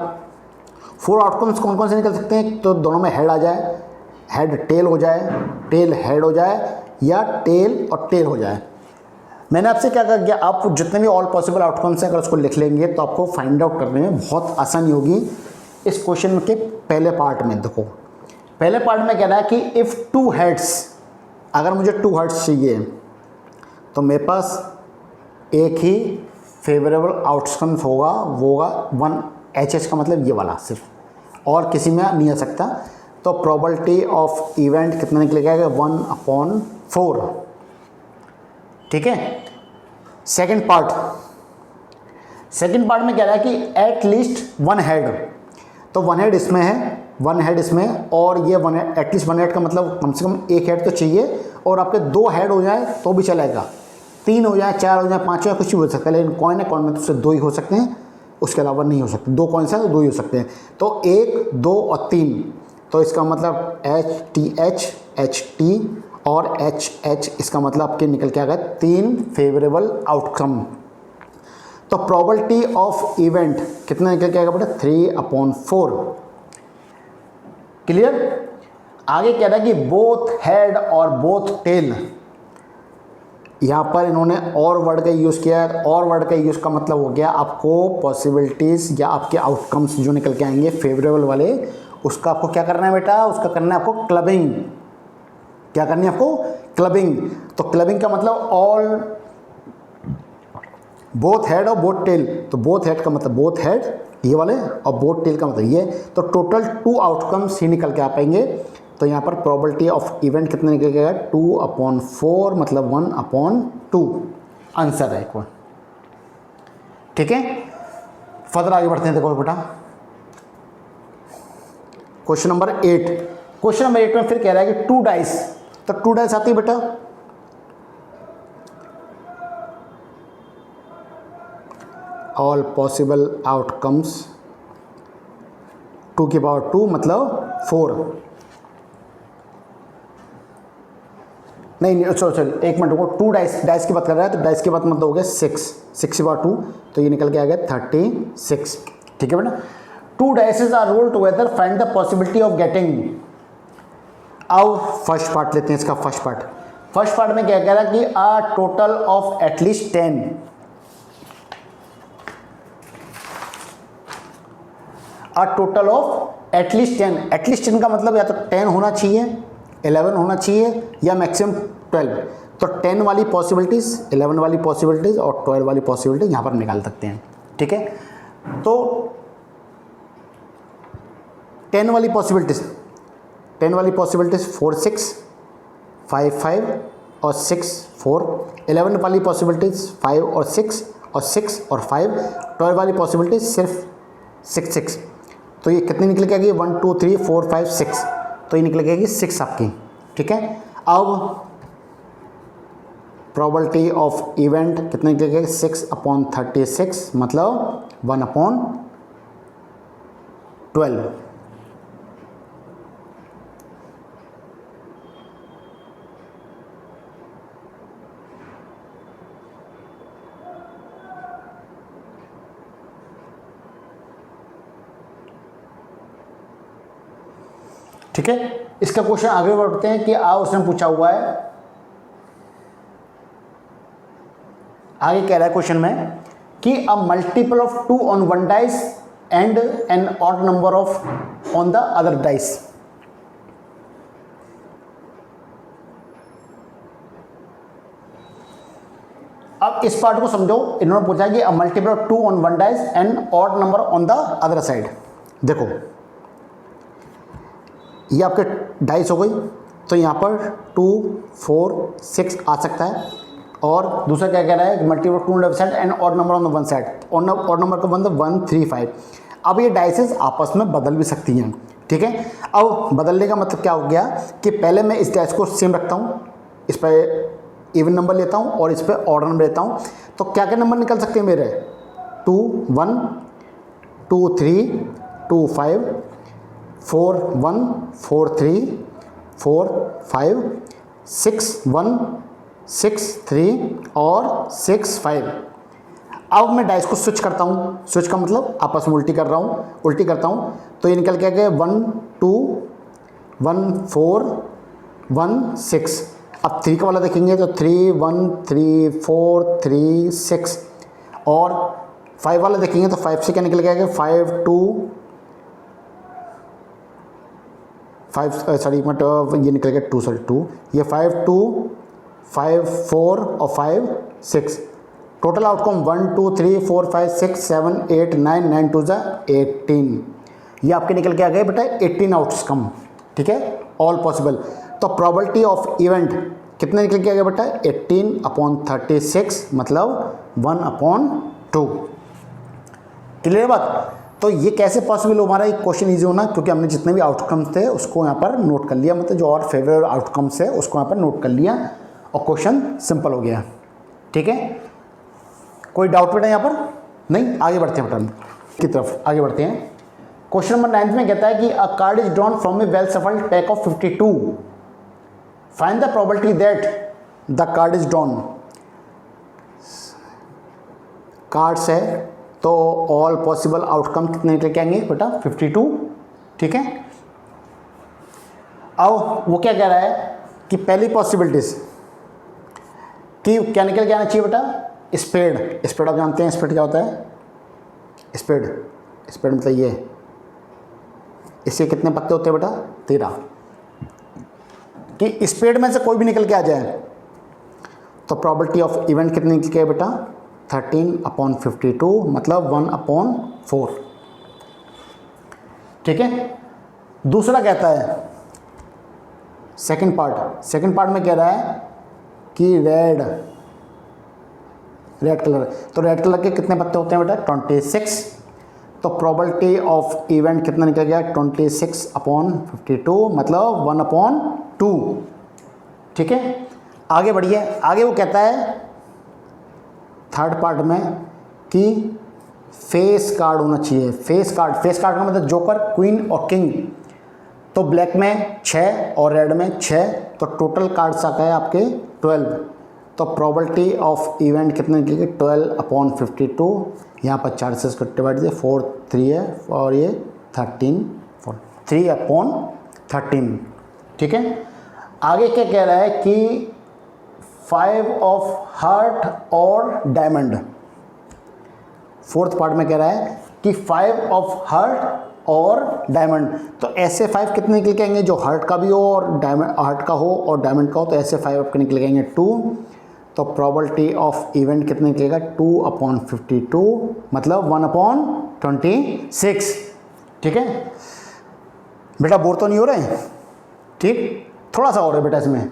4 आउटकम्स कौन कौन से निकल सकते हैं, तो दोनों में हेड आ जाए, हेड टेल हो जाए, टेल हेड हो जाए, या टेल और टेल हो जाए। मैंने आपसे क्या कहा कि आप जितने भी ऑल पॉसिबल आउटकम्स हैं अगर उसको लिख लेंगे तो आपको फाइंड आउट करने में बहुत आसानी होगी। इस क्वेश्चन के पहले पार्ट में देखो, पहले पार्ट में कह रहा है कि इफ़ 2 हेड्स, अगर मुझे 2 हेड्स चाहिए तो मेरे पास एक ही फेवरेबल आउटकम्स होगा, वो होगा 1 HH का मतलब ये वाला सिर्फ, और किसी में नहीं आ सकता। तो प्रोबेबिलिटी ऑफ इवेंट कितना निकलेगा, 1/4। ठीक है। सेकंड पार्ट में कह रहा है कि एट लीस्ट वन हेड, तो वन हेड इसमें है, वन हेड इसमें, और ये one head, at least one head का मतलब कम से कम एक हेड तो चाहिए, और आपके 2 हेड हो जाए तो भी चलेगा, 3 हो जाए, 4 हो जाए, 5 हो जाए, कुछ भी हो सकता है, लेकिन कॉइन है, कॉइन में तो सिर्फ 2 ही हो सकते हैं, उसके अलावा नहीं हो सकते। 2 कॉइन्स हैं तो 2 ही हो सकते हैं, तो 1, 2 और 3, तो इसका मतलब HTH, HT और HH, इसका मतलब आपके निकल के आ गए 3 फेवरेबल आउटकम। तो प्रोबेबिलिटी ऑफ इवेंट कितना निकल के आएगा बेटा, 3/4। क्लियर। आगे कह रहा है कि बोथ हेड और बोथ टेल, यहाँ पर इन्होंने और वर्ड का यूज़ किया है। और वर्ड का यूज़ का मतलब हो गया आपको पॉसिबिलिटीज़ या आपके आउटकम्स जो निकल के आएंगे फेवरेबल वाले, उसका आपको क्या करना है बेटा, उसका करना है आपको क्लबिंग। क्या करनी है आपको, क्लबिंग। तो क्लबिंग का मतलब ऑल, बोथ हेड और बोथ टेल, तो बोथ हेड का मतलब बोथ हेड ये वाले, और बोथ टेल का मतलब ये, तो टोटल 2 आउटकम्स ही निकल के आ पाएंगे। तो यहाँ पर प्रोबेबिलिटी ऑफ इवेंट कितना निकल गया, 2/4 मतलब 1/2 आंसर है एक। ठीक है। फर्दर आगे बढ़ते हैं। देखो बेटा क्वेश्चन नंबर 8, क्वेश्चन नंबर 8 में फिर कह रहा है कि 2 डाइस, तो 2 डाइस आती है बेटा, ऑल पॉसिबल आउटकम्स 2 की पावर 2 मतलब 4, नहीं सॉरी एक मिनट रुको, 2 डाइस की बात कर रहा है, तो डाइस की बात मतलब हो गया 6 की पावर 2, तो ये निकल के आ गया 36। ठीक है बेटा। 2 dices are rolled together, find the possibility of getting. अब फर्स्ट पार्ट लेते हैं इसका। फर्स्ट पार्ट में क्या कह रहा है कि अ total of at least 10, a total of at least 10, at least 10 का मतलब या तो 10 होना चाहिए, 11 होना चाहिए, या मैक्सिमम 12। तो 10 वाली पॉसिबिलिटीज़, 11 वाली पॉसिबिलिटीज़ और 12 वाली पॉसिबिलिटीज़ यहाँ पर निकाल सकते हैं। ठीक है। तो 10 वाली पॉसिबिलिटीज़ 4, 6, 5, 5 और 6, 4। 11 वाली पॉसिबिलिटीज़ 5 और 6 और 6 और 5। 12 वाली पॉसिबिलिटीज़ सिर्फ 6, 6। तो ये कितनी निकल के आएगी, 1, 2, 3, 4, 5, 6, तो ये निकल के आएगी 6 आपकी। ठीक है। अब प्रोबेबिलिटी ऑफ इवेंट कितने निकल के, 6/36 मतलब 1/12। ठीक है। इसका क्वेश्चन आगे बढ़ते हैं कि उसने पूछा हुआ है, आगे कह रहा है क्वेश्चन में कि a multiple of 2 on one dice and an odd number of on the other dice. अब इस पार्ट को समझो। इन्होंने पूछा कि a multiple of 2 on one dice and odd number on the other side. देखो ये आपके डाइस हो गई, तो यहाँ पर 2, 4, 6 आ सकता है। और दूसरा क्या कह रहा है, multiple 2 on the side and odd number on the one side. Odd number का मतलब 1, 3, 5। अब ये डाइसेस आपस में बदल भी सकती हैं। ठीक है। अब बदलने का मतलब क्या हो गया कि पहले मैं इस डाइस को सेम रखता हूँ, इस पर इवन नंबर लेता हूँ और इस पर ऑड नंबर लेता हूँ, तो क्या क्या नंबर निकल सकते हैं मेरे, 2, 1, 2, 3, 2, 5, 4, 1, 4, 3, 4, 5, 6, 1, 6, 3 और 6, 5। अब मैं डाइस को स्विच करता हूँ। स्विच का मतलब आपस में उल्टी करता हूँ, तो ये निकल के आ गया 1, 2, 1, 4, 1, 6। अब 3 का वाला देखेंगे तो 3, 1, 3, 4, 3, 6। और 5 वाला देखेंगे तो 5 से क्या निकल के आ गया, 5, 2, 5 सॉरी मतलब ये निकल गया 2, सॉरी 2, ये 5, 2, 5, 4 और 5, 6। Total outcome 1, 2, 3, 4, 5, 6, 7, 8, 9, 9 2 18। ये आपके निकल के आ गए बेटा 18 आउटकम। ठीक है, ऑल पॉसिबल। तो प्रोबेबिलिटी ऑफ इवेंट कितने निकल के आ गया बेटा, 18/36 मतलब 1/2। क्लियर बात। तो ये कैसे पॉसिबल हो, हमारा एक क्वेश्चन ईजी होना, क्योंकि हमने जितने भी आउटकम्स थे उसको यहाँ पर नोट कर लिया, मतलब जो और फेवरेट आउटकम्स है उसको यहाँ पर नोट कर लिया और क्वेश्चन सिंपल हो गया। ठीक है, कोई डाउट बेटा यहाँ पर नहीं? आगे बढ़ते हैं बेटा की तरफ, आगे बढ़ते हैं। क्वेश्चन नंबर 9 में कहता है कि अ card is drawn from A well shuffled pack of 52, find the probability that the card is drawn. Cards है तो ऑल पॉसिबल आउटकम कितने निकल के आएंगे बेटा, 52। ठीक है, अब वो क्या कह रहा है कि पहली पॉसिबिलिटीज कि क्या निकल के आना चाहिए बेटा, स्पेड। स्पेड आप जानते हैं स्पेड क्या होता है, स्पेड मतलब ये, इसके कितने पत्ते होते हैं बेटा, 13। कि स्पेड में से कोई भी निकल के आ जाए तो प्रोबेबिलिटी ऑफ इवेंट कितनी निकल के आए बेटा, 13/52 मतलब 1/4। ठीक है, दूसरा कहता है सेकंड पार्ट में कह रहा है कि रेड कलर, तो रेड कलर के कितने पत्ते होते हैं बेटा, 26। तो प्रोबेबिलिटी ऑफ इवेंट कितना निकल गया, 26/52 मतलब 1/2। ठीक है, आगे बढ़िए। आगे वो कहता है थर्ड पार्ट में कि फेस कार्ड होना चाहिए। फेस कार्ड का मतलब जोकर, क्वीन और किंग। तो ब्लैक में 6 और रेड में 6, तो टोटल कार्ड्स आता है आपके 12। तो प्रोबेबिलिटी ऑफ इवेंट कितने निकलेगी, 12/52। यहाँ पर 4 से इसको डिवाइड दिया, 4 3 है और ये 13 4, 3/13। ठीक है, आगे क्या कह रहा है कि 5 ऑफ हार्ट और डायमंड। फोर्थ पार्ट में कह रहा है कि 5 ऑफ हार्ट और डायमंड। तो ऐसे 5 कितने निकल के आएंगे, जो हार्ट का भी हो और डायमंड, हार्ट का हो और डायमंड का हो, तो ऐसे 5 आपके निकल के आएंगे 2। तो प्रोबेबिलिटी ऑफ इवेंट कितने निकलेगा, 2/52 मतलब 1/26। ठीक है बेटा, बोर तो नहीं हो रहे हैं? ठीक, थोड़ा सा और है बेटा इसमें।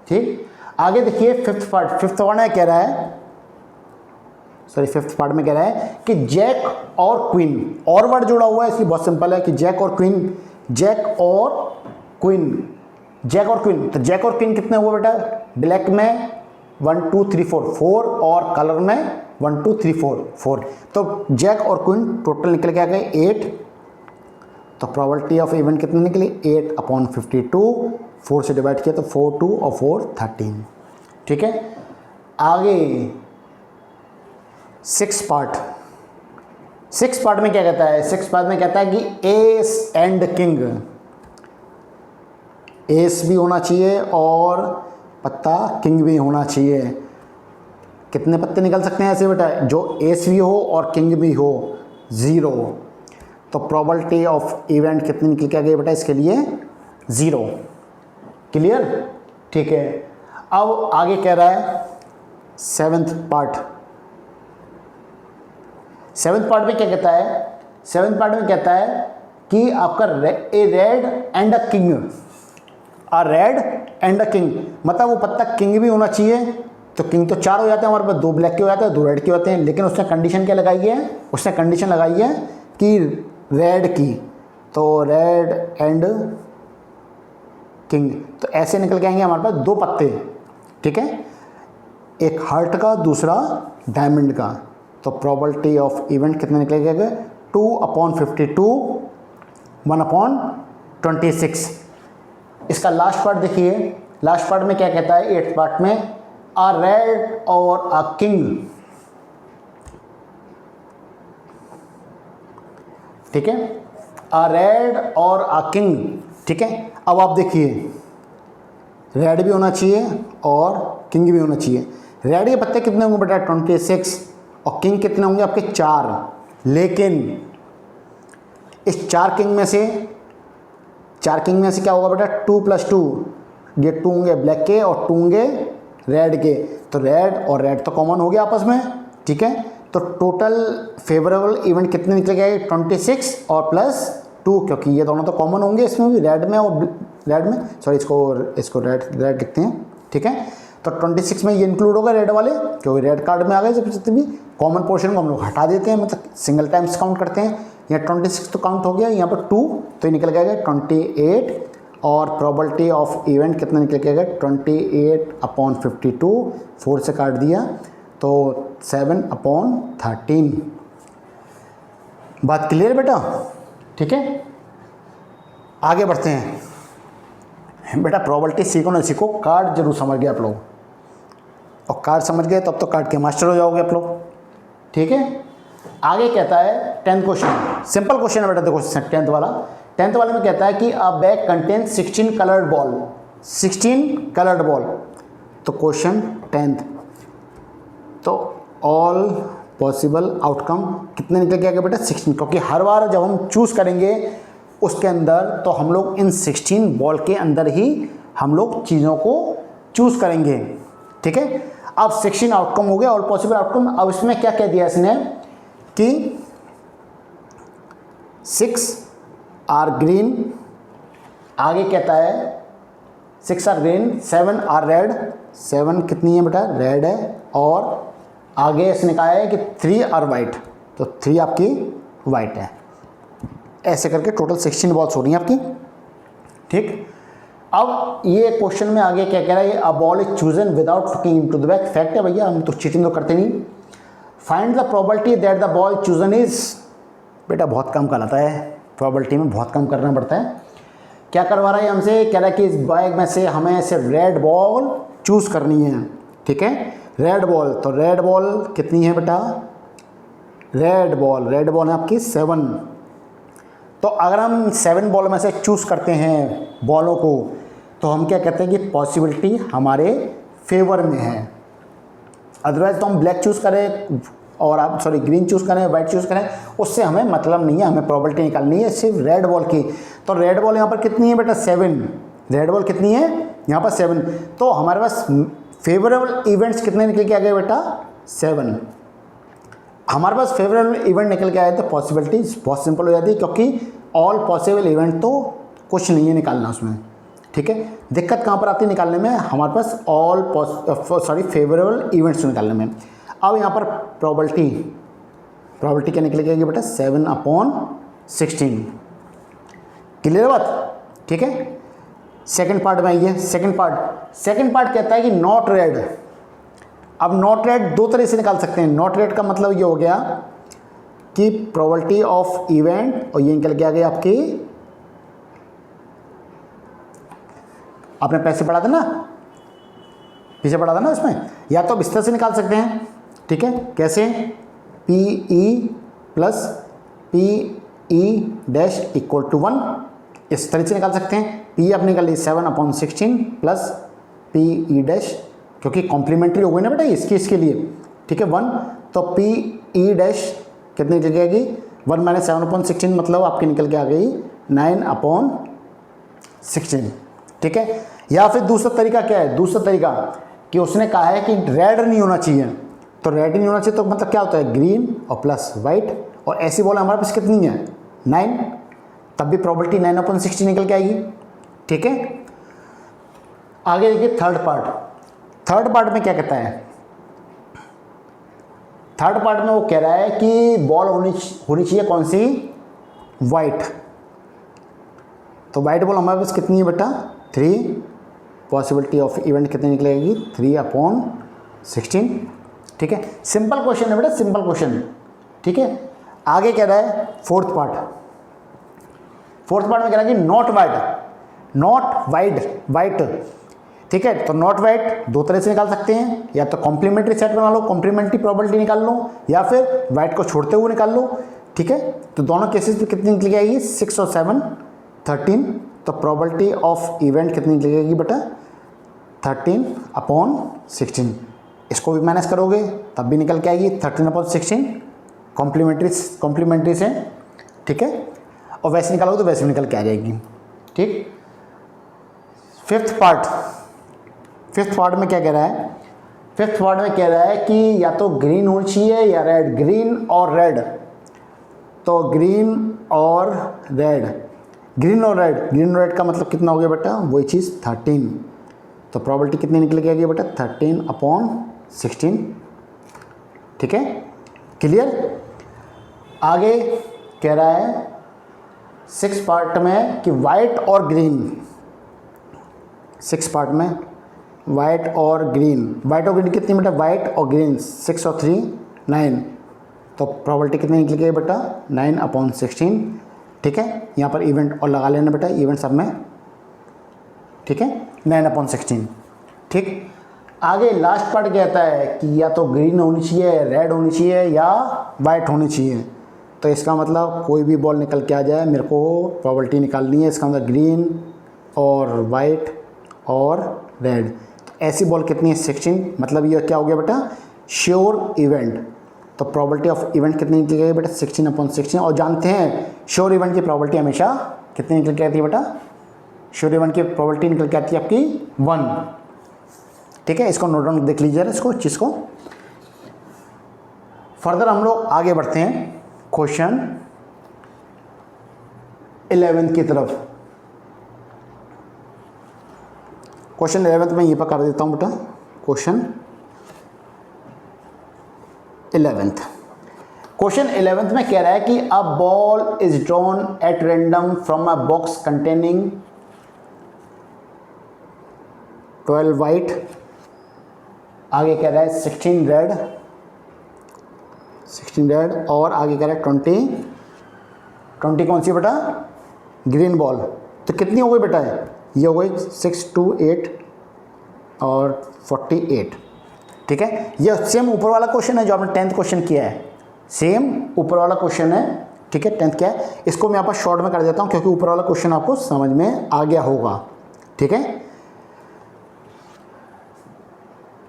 ठीक, आगे देखिए फिफ्थ पार्ट में कह रहा है, फिफ्थ पार्ट में कह रहा है कि जैक और क्वीन, और वर्ड जुड़ा हुआ है इसलिए बहुत सिंपल है कि जैक और क्वीन। तो जैक और क्वीन कितने हुए बेटा, ब्लैक में 1 2 3 4 और कलर में 1 2 3 4। तो जैक और क्वीन टोटल निकल के आ गए 8। तो प्रोबेबिलिटी ऑफ इवेंट कितनी निकली, 8/52। 4 से डिवाइड किया तो 4 2 और 4 13। ठीक है, आगे 6 पार्ट में क्या कहता है, 6 पार्ट में कहता है कि एस एंड किंग, एस भी होना चाहिए और पत्ता किंग भी होना चाहिए। कितने पत्ते निकल सकते हैं ऐसे बेटा, जो एस भी हो और किंग भी हो, 0। तो प्रोबेबिलिटी ऑफ इवेंट कितनी निकल के आ गई बेटा, इसके लिए 0। क्लियर? ठीक है, अब आगे कह रहा है 7th पार्ट में क्या कहता है, 7th पार्ट में कहता है कि आपका ए रेड एंड अ किंग, मतलब वो पत्ता किंग भी होना चाहिए। तो किंग तो 4 हो जाते हैं हमारे पास, 2 ब्लैक के हो जाते हैं, 2 रेड के होते हैं, लेकिन उसने कंडीशन क्या लगाई है, उसने कंडीशन लगाई है कि रेड की। तो रेड एंड किंग, तो ऐसे निकल के आएंगे हमारे पास 2 पत्ते। ठीक है, एक हार्ट का, दूसरा डायमंड का। तो प्रोबेबिलिटी ऑफ इवेंट कितने निकलेगा, 2/52 1/26। इसका लास्ट पार्ट देखिए, लास्ट पार्ट में क्या कहता है, 8th पार्ट में अ रेड और अ किंग। ठीक है, अ रेड और अ किंग। ठीक है, अब आप देखिए रेड भी होना चाहिए और किंग भी होना चाहिए। रेड के पत्ते कितने होंगे बेटा, 26, और किंग कितने होंगे आपके 4। लेकिन इस 4 किंग में से क्या होगा बेटा, 2 + 2, ये 2 होंगे ब्लैक के और 2 होंगे रेड के। तो रेड और रेड तो कॉमन हो गया आपस में। ठीक है, तो टोटल फेवरेबल इवेंट कितने निकल गए, 26 और प्लस 2, क्योंकि ये दोनों तो कॉमन होंगे इसमें भी, रेड में और रेड में, सॉरी इसको रेड लिखते हैं, ठीक है। तो 26 में ये इंक्लूड होगा रेड वाले, क्योंकि रेड कार्ड में आ गए जब जितने भी कॉमन पोर्शन को हम लोग हटा देते हैं, मतलब सिंगल टाइम्स काउंट करते हैं। यहाँ 26 तो काउंट हो गया, यहाँ पर 2 तो ये निकल गया 28, और प्रोबेबिलिटी ऑफ इवेंट कितना निकल गया 28/52, 4 से काट दिया तो 7/13। बात क्लियर बेटा, ठीक है। आगे बढ़ते हैं बेटा। प्रोबेबिलिटी सीखो ना सीखो, कार्ड जरूर समझ गए आप लोग, और कार्ड समझ गए तब तो कार्ड के मास्टर हो जाओगे आप लोग, ठीक है। आगे कहता है 10th क्वेश्चन, सिंपल क्वेश्चन है बेटा, देखो 10th वाले में कहता है कि अ bag contain 16 coloured ball, 16 coloured ball. तो क्वेश्चन 10th, तो ऑल पॉसिबल आउटकम कितने निकल के आएगा बेटा 16, क्योंकि हर बार जब हम चूज करेंगे उसके अंदर तो हम लोग इन 16 बॉल के अंदर ही हम लोग चीज़ों को चूज करेंगे, ठीक है। अब 16 आउटकम हो गया, ऑल पॉसिबल आउटकम। अब इसमें क्या कह दिया इसने कि 6 आर ग्रीन, आगे कहता है 6 आर ग्रीन, 7 आर रेड, 7 कितनी है बेटा रेड है, और आगे इसने कहा है कि 3 आर वाइट, तो 3 आपकी वाइट है। ऐसे करके टोटल 16 बॉल्स हो रही हैं आपकी, ठीक। अब ये क्वेश्चन में आगे क्या कह रहा है, a ball is chosen without looking into the bag. Fact है भैया, हम तो चीटिंग तो करते नहीं। Find the probability that the ball chosen is, बेटा बहुत कम कहलाता है, प्रोबेबिलिटी में बहुत कम करना पड़ता है। क्या करवा रहा है हमसे, कह रहा है कि इस बैग में से हमें सिर्फ रेड बॉल चूज करनी है, ठीक है। रेड बॉल, तो रेड बॉल कितनी है बेटा, रेड बॉल है आपकी 7। तो अगर हम 7 बॉल में से चूज करते हैं बॉलों को, तो हम क्या कहते हैं कि पॉसिबिलिटी हमारे फेवर में है। अदरवाइज तो हम ब्लैक चूज़ करें और आप ग्रीन चूज़ करें, वाइट चूज़ करें, उससे हमें मतलब नहीं है, हमें प्रोबेबिलिटी निकालनी है सिर्फ रेड बॉल की। तो रेड बॉल यहाँ पर कितनी है बेटा 7, रेड बॉल कितनी है यहाँ पर 7। तो हमारे पास फेवरेबल इवेंट्स कितने निकल के आ गए बेटा 7। हमारे पास फेवरेबल इवेंट निकल के आए तो पॉसिबिलिटी बहुत सिंपल हो जाती है, क्योंकि ऑल पॉसिबल इवेंट तो कुछ नहीं है निकालना उसमें, ठीक है। दिक्कत कहाँ पर आती है निकालने में, हमारे पास ऑल फेवरेबल इवेंट्स निकालने में। अब यहाँ पर प्रोबेबिलिटी क्या निकल जाएगी बेटा 7/16। क्लियर बात, ठीक है। सेकंड पार्ट में आइए। सेकंड पार्ट कहता है कि नॉट रेड। अब नॉट रेड दो तरह से निकाल सकते हैं। नॉट रेड का मतलब ये हो गया कि प्रोबेबिलिटी ऑफ इवेंट, और ये निकल के आ गई आपकी, आपने पैसे पढ़ा था ना, पीछे पढ़ा था ना इसमें, या तो इस तरह से निकाल सकते हैं, ठीक है। कैसे, PE plus PE dash equal to 1, इस तरह से निकाल सकते हैं। P आपने निकाल ली 7/16 प्लस PE डैश, क्योंकि कॉम्प्लीमेंट्री हो गई ना बेटा इसके लिए, ठीक है 1। तो PE डैश कितनी निकल जाएगी 1 माइनस 7/16, मतलब आपकी निकल के आ गई 9/16, ठीक है। या फिर दूसरा तरीका क्या है, दूसरा तरीका कि उसने कहा है कि रेड नहीं होना चाहिए, तो रेड नहीं होना चाहिए, तो मतलब क्या होता है ग्रीन और प्लस वाइट, और ऐसी बॉल हमारे पास कितनी है 9, तब भी प्रोबेबिलिटी 9/16 निकल के आएगी, ठीक है। आगे देखिए थर्ड पार्ट में क्या कहता है। थर्ड पार्ट में वो कह रहा है कि बॉल होनी चाहिए कौन सी, वाइट। तो वाइट बॉल हमारे पास कितनी है बेटा 3, पॉसिबिलिटी ऑफ इवेंट कितनी निकलेगी 3/16, ठीक है। सिंपल क्वेश्चन है बेटा, सिंपल क्वेश्चन, ठीक है। आगे कह रहा है फोर्थ पार्ट में कह रहा है कि नॉट वाइट, ठीक है। तो नॉट वाइट दो तरह से निकाल सकते हैं, या तो कॉम्प्लीमेंट्री सेट बना लो, कॉम्प्लीमेंट्री प्रोबेबिलिटी निकाल लो, या फिर वाइट को छोड़ते हुए निकाल लो, ठीक है। तो दोनों केसेस में कितनी निकल आएगी 6 और 7 13। तो प्रोबेबिलिटी ऑफ इवेंट कितनी निकल जाएगी बेटा 13/16। इसको भी माइनस करोगे तब भी निकल के आएगी 13/16 कॉम्प्लीमेंट्री से, ठीक है। और वैसे निकालोगे तो वैसे भी निकल के आ जाएगी, ठीक। फिफ्थ पार्ट में क्या कह रहा है, फिफ्थ पार्ट में कह रहा है कि या तो ग्रीन होनी चाहिए या रेड, ग्रीन और रेड। तो ग्रीन और रेड, ग्रीन और रेड का मतलब कितना हो गया बेटा, वही चीज़ 13। तो प्रोबेबिलिटी कितनी निकल के आ गई बेटा, 13/16। ठीक है, क्लियर। आगे कह रहा है 6 पार्ट में कि वाइट और ग्रीन, 6 पार्ट में वाइट और ग्रीन कितनी बेटा, वाइट और ग्रीन 6 और 3 9। तो प्रोबेबिलिटी कितनी निकल गई बेटा, 9/16। ठीक है, यहाँ पर इवेंट और लगा लेना बेटा, इवेंट सब में। ठीक है, 9/16। ठीक, आगे लास्ट पार्ट कहता है कि या तो ग्रीन होनी चाहिए, रेड होनी चाहिए या वाइट होनी चाहिए। तो इसका मतलब कोई भी बॉल निकल के आ जाए, मेरे को प्रोबेबिलिटी निकालनी है। इसका मतलब ग्रीन और वाइट और रेड। तो ऐसी बॉल कितनी है, 16। मतलब ये क्या हो गया बेटा, श्योर इवेंट। तो प्रोबेबिलिटी ऑफ इवेंट कितनी निकल गई बेटा, 16/16। और जानते हैं श्योर इवेंट की प्रोबेबिलिटी हमेशा कितनी निकल के आती है बेटा, श्योर इवेंट की प्रोबेबिलिटी निकल के आती है आपकी 1। ठीक है, इसको नोट डाउन देख लीजिए इसको चीज़ को। फर्दर हम लोग आगे बढ़ते हैं क्वेश्चन 11 की तरफ। क्वेश्चन 11 में ये पर कर देता हूं बेटा, क्वेश्चन 11। क्वेश्चन 11 में कह रहा है कि a ball is drawn at random from a box containing 12 white, आगे कह रहा है 16 रेड और आगे कह रहा है 20 कौन सी बेटा, ग्रीन बॉल। तो कितनी हो गई बेटा, ये हो गई 6, 2, 8 और 48। ठीक है, ये सेम ऊपर वाला क्वेश्चन है जो आपने 10th क्वेश्चन किया है, सेम ऊपर वाला क्वेश्चन है। ठीक है, 10th क्या है, इसको मैं यहाँ पर शॉर्ट में कर देता हूँ क्योंकि ऊपर वाला क्वेश्चन आपको समझ में आ गया होगा। ठीक है,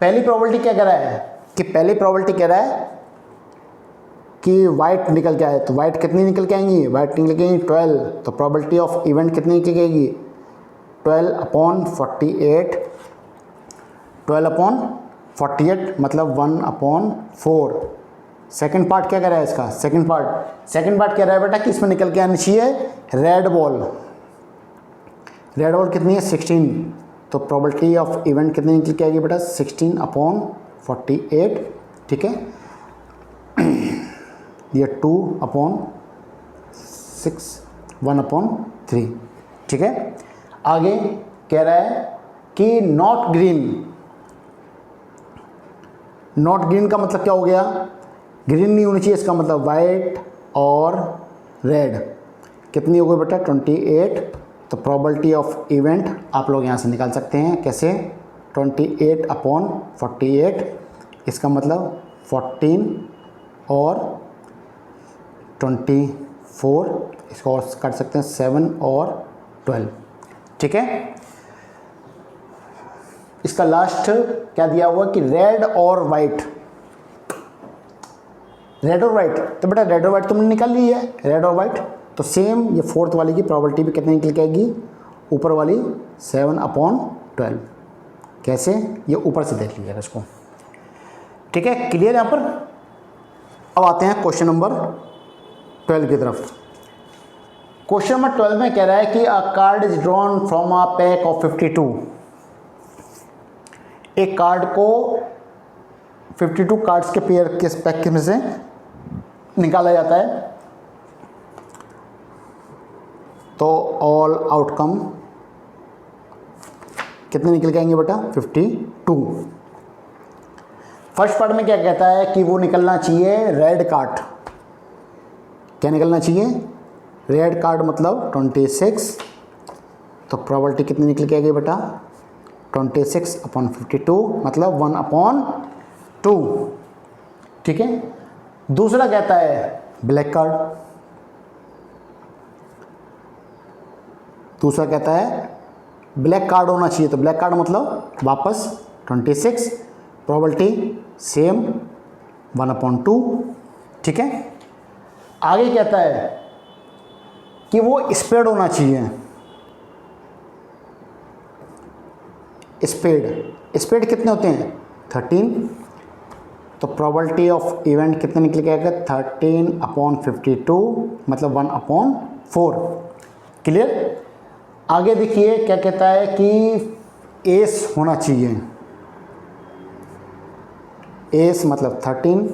पहली प्रोबेबिलिटी क्या कह रहा है कि कि वाइट निकल के आए। तो वाइट कितनी निकल के आएंगी, वाइट निकल के आएंगी 12। तो प्रोबेबिलिटी ऑफ इवेंट कितनी निकल के आएगी, 12/48। 12/48 मतलब 1/4। सेकंड पार्ट क्या कह रहा है इसका, सेकंड पार्ट कह रहा है बेटा कि इसमें निकल के आनी चाहिए रेड बॉल कितनी है, 16। तो प्रोबेबिलिटी ऑफ इवेंट कितनी निकल के आएगी बेटा, 16/48। ठीक है, ये 2/6 1/3। ठीक है, आगे कह रहा है कि नॉट ग्रीन का मतलब क्या हो गया, ग्रीन नहीं होनी चाहिए, इसका मतलब वाइट और रेड कितनी हो गई बेटा, 28। तो प्रोबेबिलिटी ऑफ इवेंट आप लोग यहाँ से निकाल सकते हैं, कैसे, 28/48। इसका मतलब 14 और 24, इसको और कर सकते हैं 7 और 12। ठीक है, इसका लास्ट क्या दिया हुआ कि रेड और वाइट। तो बेटा रेड और वाइट तुमने निकाल ली है, रेड और वाइट। तो सेम ये 4th वाली की प्रोबेबिलिटी भी कितनी निकल के आएगी, ऊपर वाली 7/12। कैसे, ये ऊपर से देख लीजिएगा इसको। ठीक है, क्लियर यहाँ पर। अब आते हैं क्वेश्चन नंबर 12 की तरफ। क्वेश्चन नंबर 12 में कह रहा है कि अ card is drawn from a pack of 52। एक कार्ड को 52 कार्ड्स के पेयर के पैक में से निकाला जाता है। तो ऑल आउटकम कितने निकल के आएंगे बेटा, 52। फर्स्ट पार्ट में क्या कहता है कि वो निकलना चाहिए रेड कार्ड। क्या निकलना चाहिए, रेड कार्ड मतलब 26। तो प्रोबेबिलिटी कितनी निकल के आ गई बेटा, 26/52 मतलब 1/2। ठीक है, दूसरा कहता है ब्लैक कार्ड। दूसरा कहता है ब्लैक कार्ड होना चाहिए। तो ब्लैक कार्ड मतलब वापस 26, प्रोबेबिलिटी सेम 1/2। ठीक है, आगे कहता है कि वो स्पेड होना चाहिए। स्पेड कितने होते हैं, 13। तो प्रोबेबिलिटी ऑफ इवेंट कितने निकल के आएगा 13/52 मतलब 1/4। क्लियर। आगे देखिए क्या कहता है कि एस होना चाहिए, एस मतलब 13,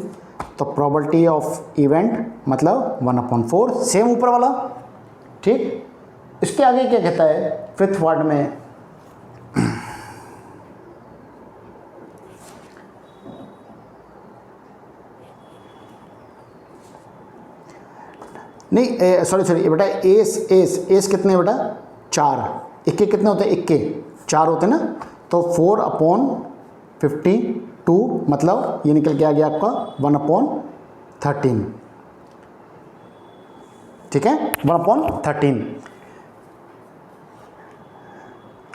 तो प्रोबेबिलिटी ऑफ इवेंट मतलब 1/4, सेम ऊपर वाला। ठीक, इसके आगे क्या कहता है फिफ्थ पार्ट में, नहीं सॉरी बेटा, एस कितने बेटा 4, इक्के कितने होते हैं, इक्के 4 होते हैं ना, तो 4/52 मतलब ये निकल के आ गया आपका 1/13। ठीक है, 1/13।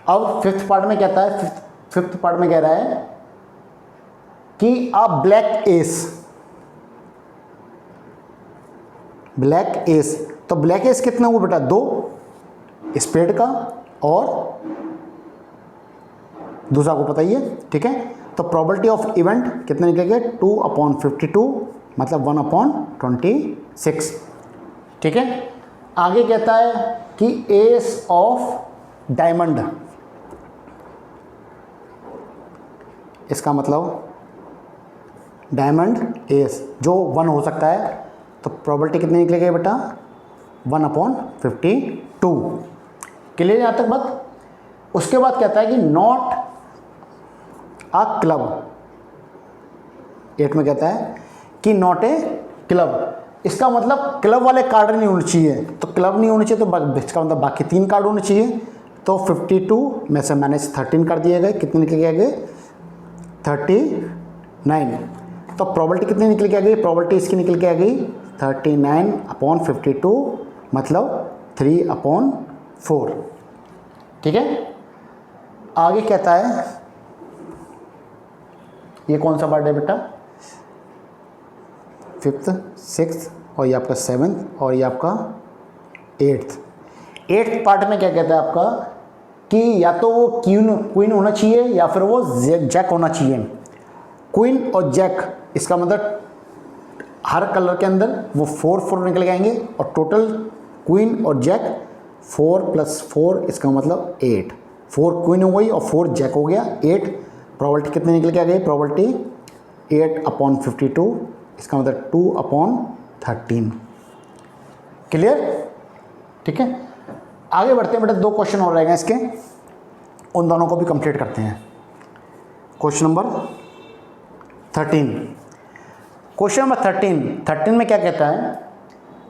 अब फिफ्थ पार्ट में कहता है, फिफ्थ पार्ट में कह रहा है कि अ ब्लैक एस, तो ब्लैक एस कितने हुए बेटा 2 स्पेड का और दूसरा को पता ही है। ठीक है, तो प्रोबेबिलिटी ऑफ इवेंट कितने निकलेंगे 2/52 मतलब 1/26। ठीक है, आगे कहता है कि एस ऑफ डायमंड, इसका मतलब डायमंड एस जो 1 हो सकता है, तो प्रोबेबिलिटी कितनी निकलेगी बेटा 1/52। क्लियर यहाँ तक बात। उसके बाद कहता है कि नॉट अ क्लब, 8 में कहता है कि नॉट ए क्लब, इसका मतलब क्लब वाले कार्ड नहीं होने चाहिए, तो क्लब नहीं होने चाहिए तो इसका मतलब बाकी 3 कार्ड होने चाहिए। तो 52 में से -13 कर दिए गए, कितने निकल के गए 39, तो प्रोबेबिलिटी कितनी निकल के आ गई, प्रोबेबिलिटी इसकी निकल के आ गई 39/52 मतलब 3/4। ठीक है, आगे कहता है, ये कौन सा पार्ट है बेटा, 5th 6th और ये आपका 7th और ये आपका 8th पार्ट में क्या कहता है आपका कि या तो वो क्वीन होना चाहिए या फिर वो जैक होना चाहिए। क्वीन और जैक, इसका मतलब हर कलर के अंदर वो 4 निकल के आएंगे और टोटल क्वीन और जैक 4 + 4 इसका मतलब 8, 4 क्वीन हो गई और 4 जैक हो गया 8। प्रोबेबिलिटी कितनी निकल के आ गई, प्रोबेबिलिटी 8/52 इसका मतलब 2/13। क्लियर। ठीक है, आगे बढ़ते हैं बेटा, 2 क्वेश्चन और रहेंगे इसके, उन दोनों को भी कंप्लीट करते हैं। क्वेश्चन नंबर 13, क्वेश्चन नंबर 13 में क्या कहता है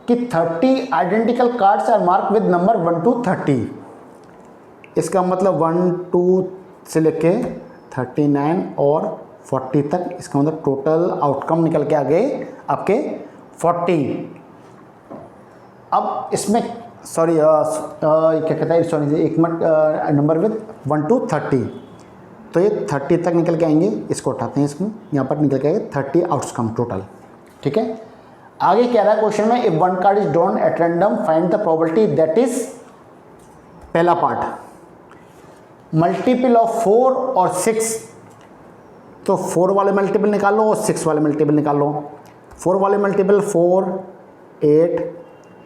कि 30 identical cards are mark with number 1 to 30, इसका मतलब 1 2 से लेके 39 और 40 तक, इसका मतलब टोटल आउटकम निकल के आ गए आपके 40। अब इसमें सॉरी क्या कहता है, सॉरी एक मिनट, नंबर विद 1 to 30, तो ये 30 तक निकल के आएंगे, इसको उठाते हैं, इसमें यहाँ पर निकल के आएंगे 30 आउटकम टोटल। ठीक है, आगे कह रहा है क्वेश्चन में, if 1 card is drawn at random find the probability that is, पहला पार्ट मल्टीपल ऑफ 4 और 6, तो 4 वाले मल्टीपल निकाल लो और 6 वाले मल्टीपल निकाल लो। 4 वाले मल्टीपल 4 8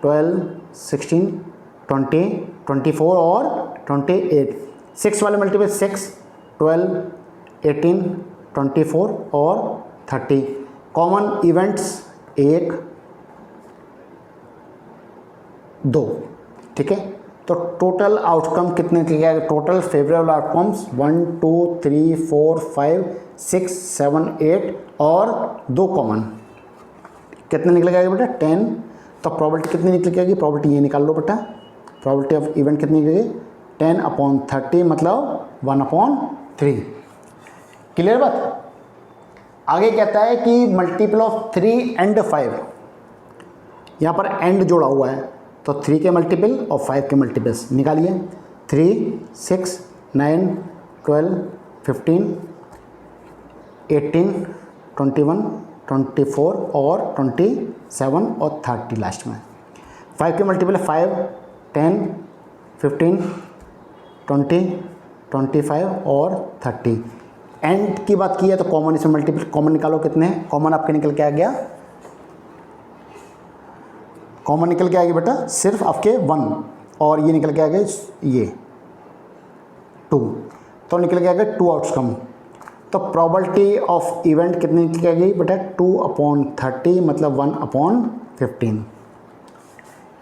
12 16 20 24 और 28। 6 वाले मल्टीपल 6 12 18 24 और 30। Common events 1 2। ठीक है, तो टोटल आउटकम कितने के क्या, टोटल फेवरेबल आउटकम्स 1 2 3 4 5 6 7 8 और 2 कॉमन, कितने निकल जाएगा बेटा 10। तो प्रोबेबिलिटी कितनी निकल जाएगी, प्रोबेबिलिटी ये निकाल लो बेटा, प्रोबेबिलिटी ऑफ इवेंट कितनी निकलेगी 10/30 मतलब 1/3। क्लियर बात। आगे कहता है कि मल्टीपल ऑफ 3 and 5, यहाँ पर एंड जोड़ा हुआ है, तो 3 के मल्टीपल और 5 के मल्टीपल्स निकालिए। 3 6 9 12 15 18 21 24 और 27 और 30 लास्ट में। 5 के मल्टीपल 5 10 15 20 25 और 30। एंड की बात की है तो कॉमन इसमें मल्टीपल, कॉमन निकालो कितने हैं, कॉमन आपके निकल के आ गया, कॉमन निकल के आ गया बेटा सिर्फ आपके 1, और ये निकल के आ गया ये 2, तो निकल के आ गया 2 आउटकम। तो प्रोबेबिलिटी ऑफ इवेंट कितनी निकल के आ गई बेटा 2/30 मतलब 1/15।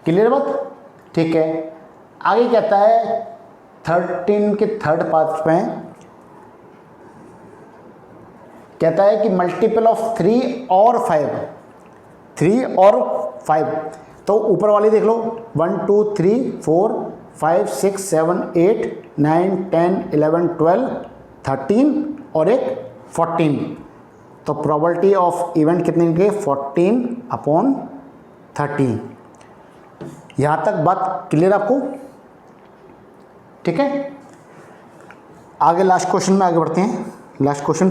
क्लियर बात, ठीक है। आगे कहता है 13 के थर्ड पार्ट में कहता है कि मल्टीपल ऑफ 3 और 5, 3 और 5, तो ऊपर वाली देख लो 1 2 3 4 5 6 7 8 9 10 11 12 13 और एक 14, तो प्रोबेबिलिटी ऑफ इवेंट कितने निकले 14/30। यहाँ तक बात क्लियर आपको, ठीक है। आगे लास्ट क्वेश्चन में आगे बढ़ते हैं। लास्ट क्वेश्चन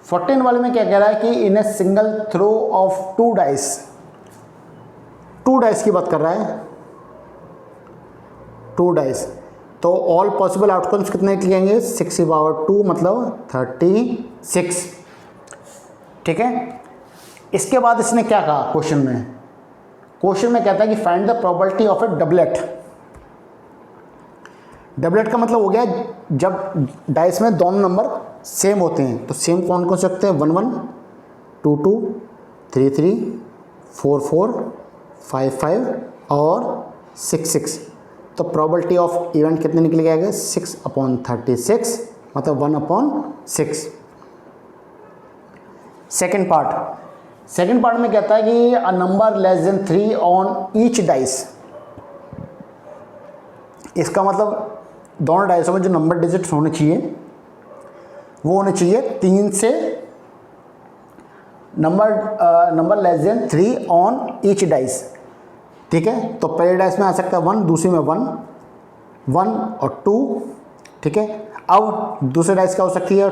14 वाले में क्या कह रहा है कि in a single throw of 2 dice, 2 dice की बात कर रहा है, 2 डाइस, तो ऑल पॉसिबल आउटकम्स कितने निकलेंगे 6/2 मतलब 36, ठीक है। इसके बाद इसने क्या कहा क्वेश्चन में कहता है कि find the probability of A doublet. Doublet का मतलब हो गया जब डाइस में दोनों नंबर सेम होते हैं, तो सेम कौन कौन से सकते हैं 1 1 2 2 3 3 4 4 5 5 और 6 6, तो प्रोबेबिलिटी ऑफ इवेंट कितने निकल के आएगा 6/36 मतलब 1/6। सेकेंड पार्ट में कहता है कि अ number less then 3 on each dice. इसका मतलब दोनों डाइसों में जो नंबर डिजिट्स होने चाहिए वो होने चाहिए 3 से, number less then 3 on each dice, ठीक है। तो पहले डाइस में आ सकता है 1, दूसरी में 1 और 2, ठीक है। अब दूसरे डाइस क्या हो सकती है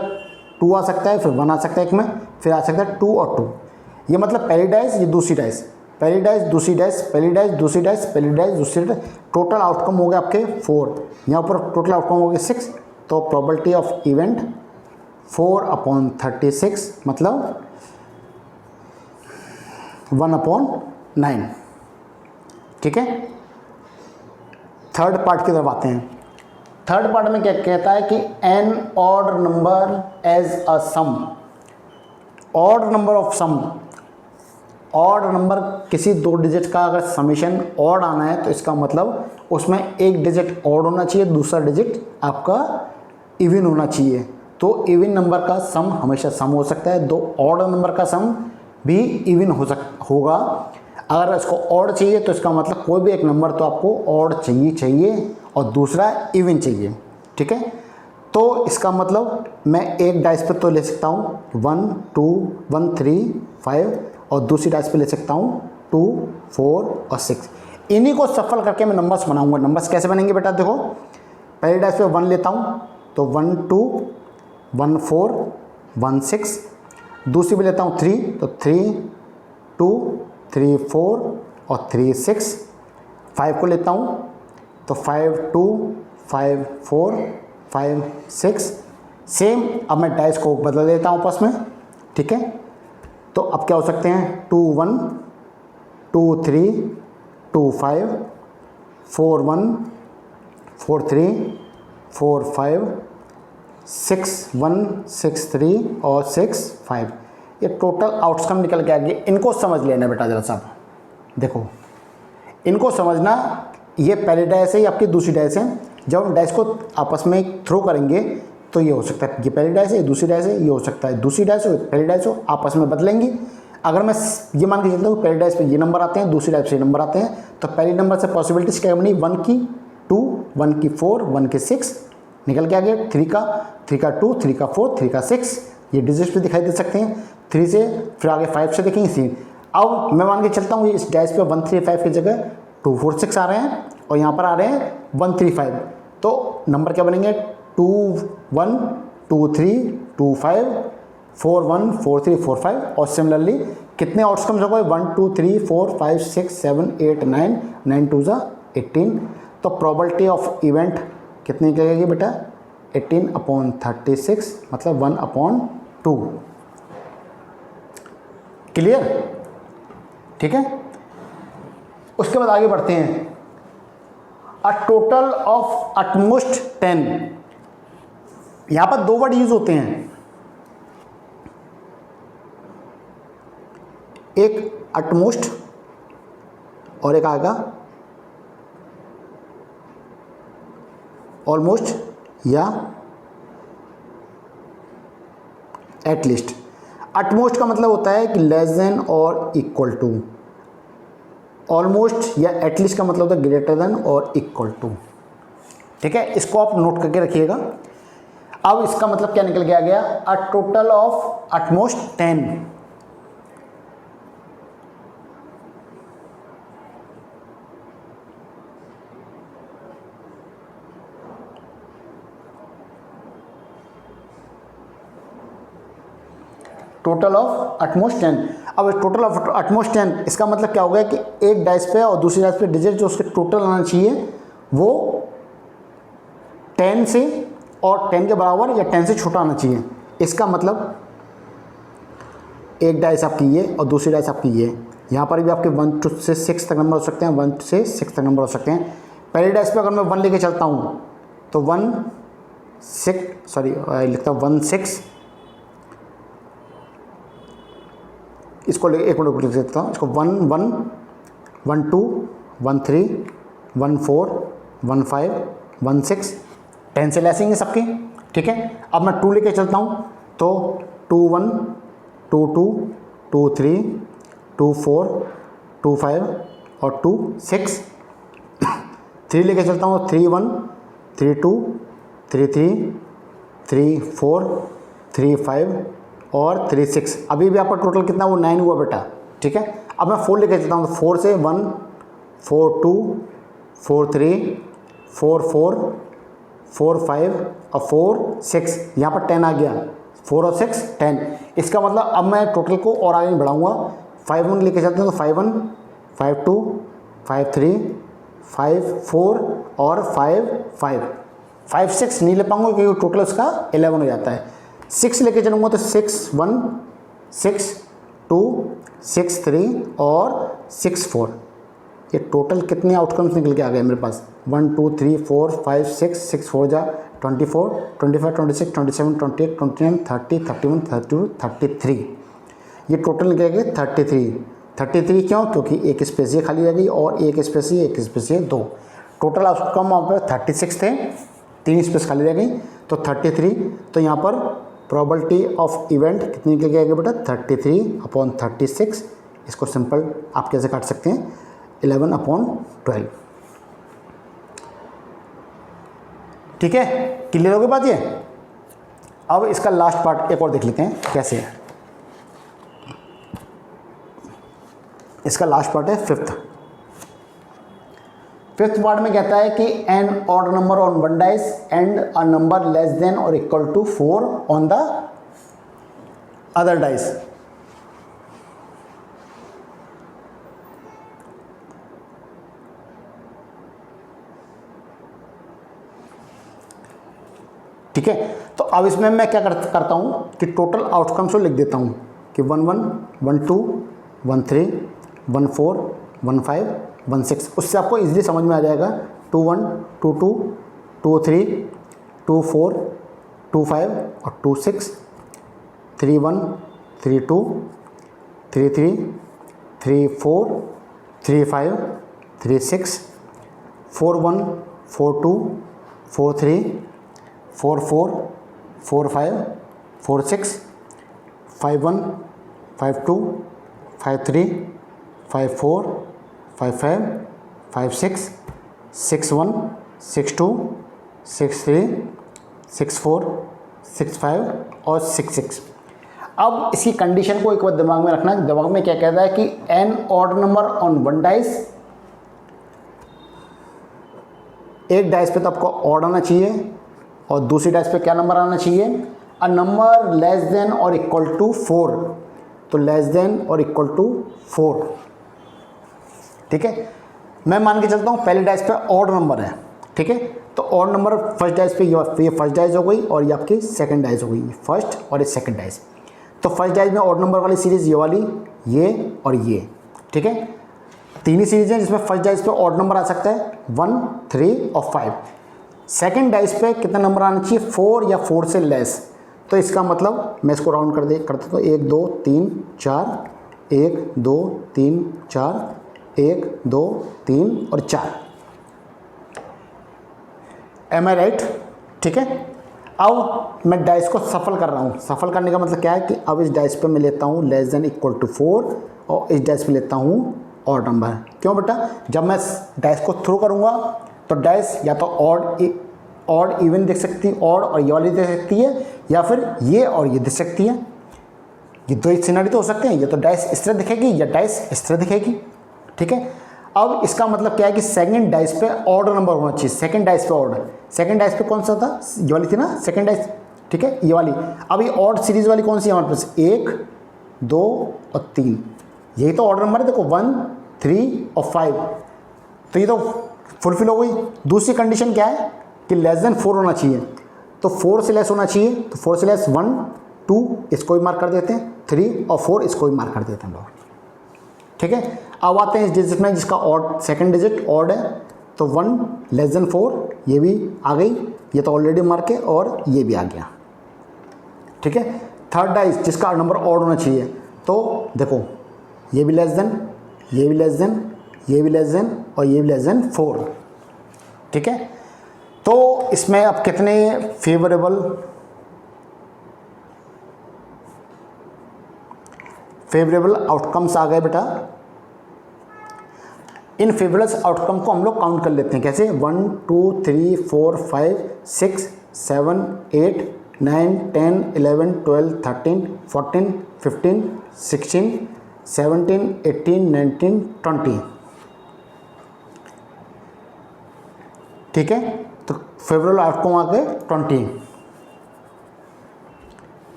2 आ सकता है, फिर 1 आ सकता है एक में, फिर आ सकता है 2 और 2, ये मतलब पहली डाइस ये दूसरी डाइस, पहली डाइस दूसरी डाइस, पहली डाइस दूसरी डाइस, पहली डाइस दूसरी डाइस, टोटल आउटकम हो गया आपके 4, यहाँ पर टोटल आउटकम हो गया 6, तो प्रोबेबिलिटी ऑफ इवेंट 4/36 मतलब 1/9, ठीक है। थर्ड पार्ट की तरफ आते हैं। थर्ड पार्ट में क्या कहता है कि an odd number as a sum, odd number of sum, odd number किसी 2 डिजिट का अगर समेशन ऑड आना है तो इसका मतलब उसमें एक डिजिट ऑड होना चाहिए, दूसरा डिजिट आपका इवन होना चाहिए, तो इवन नंबर का सम हमेशा सम हो सकता है, 2 ऑड नंबर का सम भी इवन होगा। अगर इसको ऑड चाहिए तो इसका मतलब कोई भी एक नंबर तो आपको ऑड चाहिए और दूसरा इवन चाहिए, ठीक है। तो इसका मतलब मैं एक डाइस पे तो ले सकता हूँ 1 2 1 3 5 और दूसरी डाइस पे ले सकता हूँ 2 4 और 6, इन्हीं को सफल करके मैं नंबर्स बनाऊंगा। नंबर्स कैसे बनेंगे बेटा, देखो पहली डाइस पे 1 लेता हूँ तो 1 2 1 4 1 6, दूसरी पे लेता हूँ 3 तो 3 2 3 4 और 3 6, 5 को लेता हूँ तो 5 2 5 4 5 6, सेम। अब मैं डाइस को बदल देता हूँ आपस में, ठीक है। तो अब क्या हो सकते हैं 2 1 2 3 2 5 4 1 4 3 4 5 6 1 6 3 और 6 5, ये टोटल आउटकम निकल के आ गए। इनको समझ लेना बेटा जरा साहब, देखो इनको समझना, ये पहली डाइस है, ये आपकी दूसरी डाइस है। जब हम डाइस को आपस में थ्रो करेंगे तो ये हो सकता है ये पहली डाइस है, ये दूसरी डाइस है, ये हो सकता है दूसरी डाइस हो पहली डाइस हो, आपस में बदलेंगी। अगर मैं ये मान के चलता हूँ पहली डाइस पे ये नंबर आते हैं, दूसरी डाइस पे ये नंबर आते हैं, तो पहली नंबर से पॉसिबिलिटीज क्या बनी 1 की 2 1 की 4 1 की 6 निकल के आ गया, 3 का 2 3 का 4 3 का 6, ये डिजिट्स पे दिखाई दे सकते हैं। 3 से फिर आगे 5 से देखेंगे 3। अब मैं मान के चलता हूँ इस डाइस पे 1 3 5 की जगह 2 4 6 आ रहे हैं और यहाँ पर आ रहे हैं 1 3 5, तो नंबर क्या बनेंगे 2 1 2 3 2 5 4 1 4 3 4 5, और सिमिलरली कितने आउटकम्स हो गए 1 2 3 4 5 6 7 8 9 9 2 18, तो प्रोबेबिलिटी ऑफ इवेंट कितनी निकलेगी बेटा 18/36 मतलब 1/2। क्लियर? ठीक है, उसके बाद आगे बढ़ते हैं। अ टोटल ऑफ एटमोस्ट 10, यहां पर दो वर्ड यूज होते हैं, एक एटमोस्ट और एक आएगा ऑलमोस्ट या एटलीस्ट। एटमोस्ट का मतलब होता है कि लेस देन और इक्वल टू, ऑलमोस्ट या एटलीस्ट का मतलब होता है ग्रेटर देन और इक्वल टू। ठीक है, इसको आप नोट करके रखिएगा। अब इसका मतलब क्या निकल के आ गया, a total of at most 10, total of at most 10। अब टोटल ऑफ एटमोस्ट 10 इसका मतलब क्या हो गया कि एक डाइस पे और दूसरी डाइस पे डिजिट जो उसके टोटल आना चाहिए वो 10 से और 10 के बराबर या 10 से छोटा आना चाहिए। इसका मतलब एक डाइस आपकी ये और दूसरी डाइस आपकी ये, यहाँ पर भी आपके 1 से 6 तक नंबर हो सकते हैं, 1 से 6 तक नंबर हो सकते हैं। पहली डाइस पे अगर मैं 1 लेके चलता हूँ तो 1 6 सॉरी लिखता हूँ 1 6, इसको एक मिनट लिख देता हूँ, इसको 1 1 1 2 1 3 1 4 1 5 1 6, 10 से लेसिंग सबके। ठीक है, अब मैं 2 लेके चलता हूँ तो 2 1 2 2 2 3 2 4 2 5 और 2 6। 3 लेके चलता हूँ 3 1 3 2 3 3 3 4 3 5 और 3 6। अभी भी आपका टोटल कितना वो 9 हुआ बेटा। ठीक है, अब मैं 4 लेके चलता हूँ तो 4 से 1 4 2 4 3 4 4 4 5 और 4 6, यहाँ पर 10 आ गया, 4 और 6 10। इसका मतलब अब मैं टोटल को और आगे बढ़ाऊँगा, 5 1 लेके चलते हैं तो 5 1 5 2 5 3 5 4 और 5 5 5 6 नहीं ले पाऊँगा क्योंकि टोटल उसका 11 हो जाता है। 6 लेके चलूँगा तो 6 1 6 2 6 3 और 6 4। ये टोटल कितने आउटकम्स निकल के आ गए मेरे पास, 1 2 3 4 5 6 6 4 जा 24 25 26 27 28 29 30 31 32 33। ये टोटल निकल गए 33 क्यों, क्योंकि एक स्पेस ये खाली रह गई और एक स्पेस ये 2। टोटल आउटकम वहाँ पर 36 थे, 3 स्पेस खाली रह गई तो 33। तो यहाँ पर प्रोबेबिलिटी ऑफ इवेंट कितनी निकल के आएगी बेटा, 33/36। इसको सिंपल आप कैसे काट सकते हैं, 11/12। ठीक है, क्लियर हो गई बात ये। अब इसका लास्ट पार्ट एक और देख लेते हैं कैसे है। इसका लास्ट पार्ट है फिफ्थ पार्ट में कहता है कि an odd number on one dice and a number less than और equal to 4 on the other dice. ठीक है, तो अब इसमें मैं क्या करता हूं कि टोटल आउटकम्स को लिख देता हूं कि 1 1 1 2 1 3 1 4 1 5 1 6। उससे आपको इजीली समझ में आ जाएगा 2 1 2 2 2 3 2 4 2 5 और 2 6 3 1 3 2 3 3 3 4 3 5 3 6 4 1 4 2 4 3 4 4 4 5 4 6 5 1 5 2 5 3 5 4 5 5 5 6 6 1 6 2 6 3 6 4 6 5 और 6 6। अब इसकी कंडीशन को एक बार दिमाग में रखना, दिमाग में क्या कहता है कि an odd number on one dice, एक डाइस पे तो आपको ऑड आना चाहिए और दूसरी डाइस पे क्या नंबर आना चाहिए, अ नंबर लेस देन और इक्वल टू 4। तो लेस देन और इक्वल टू 4। ठीक है, मैं मान के चलता हूँ पहली डाइस पे ऑड नंबर है। ठीक है, तो ऑड नंबर फर्स्ट डाइस पे ये फर्स्ट डाइस हो गई और ये आपकी सेकंड डाइस हो गई, फर्स्ट और ये सेकंड डाइस। तो फर्स्ट डाइस में ऑड नंबर वाली सीरीज़ ये वाली, ये और ये, ठीक है। तीन ही सीरीज हैं जिसमें फर्स्ट डाइस पे ऑड नंबर आ सकता है 1, 3 और 5। सेकंड डाइस पे कितना नंबर आना चाहिए, 4 या 4 से लेस। तो इसका मतलब मैं इसको राउंड करते तो 1 2 3 4, 1 2 3 4, 1 2 3 और 4। एम आई राइट, ठीक है। अब मैं डाइस को सफल कर रहा हूँ। सफल करने का मतलब क्या है कि अब इस डाइस पे मैं लेता हूँ लेस देन इक्वल टू 4 और इस डाइस पे लेता हूँ ऑड नंबर। क्यों बेटा, जब मैं डाइस को थ्रो करूँगा तो डाइस या तो ऑड इवन दिख सकती है, ऑड और ये वाली दिख सकती है, या फिर ये और ये दिख सकती है। ये दो सिनेरियो तो हो सकते हैं, या तो डाइस इस तरह दिखेगी या डाइस इस तरह दिखेगी, ठीक है। अब इसका मतलब क्या है कि सेकंड डाइस पे ऑड नंबर होना चाहिए। सेकंड डाइस पे ऑड, सेकंड डाइस पे कौन सा था, ये वाली थी ना सेकंड डाइस, ठीक है, ये वाली। अब ये ऑड सीरीज वाली कौन सी है हमारे पास, 1 2 और 3, यही तो ऑर्डर नंबर है। देखो 1 3 और 5, तो ये तो फुलफिल हो गई। दूसरी कंडीशन क्या है कि लेस देन 4 होना चाहिए, तो 4 से लेस होना चाहिए। तो 4 से लेस 1 2 इसको भी मार्क कर देते हैं, 3 और 4 इसको भी मार्क कर देते हैं लोग, ठीक है। अब आते हैं इस डिजिट में जिसका ऑड सेकंड डिजिट ऑड है, तो 1 लेस देन 4 ये भी आ गई, ये तो ऑलरेडी मार्क है, और ये भी आ गया, ठीक है। थर्ड डाइस जिसका नंबर ऑड होना चाहिए, तो देखो ये भी लेस देन, ये भी लेस देन, ये भी लेस देन और ये भी लेस देन 4, ठीक है। तो इसमें अब कितने फेवरेबल आउटकम्स आ गए बेटा। इन फेवरेबल आउटकम को हम लोग काउंट कर लेते हैं। कैसे, 1 2 3 4 5 6 7 8 9 10 11 12 13 14 15 16 17 18 19 20, ठीक है। तो फेवरेबल आउटकम आ गए 20,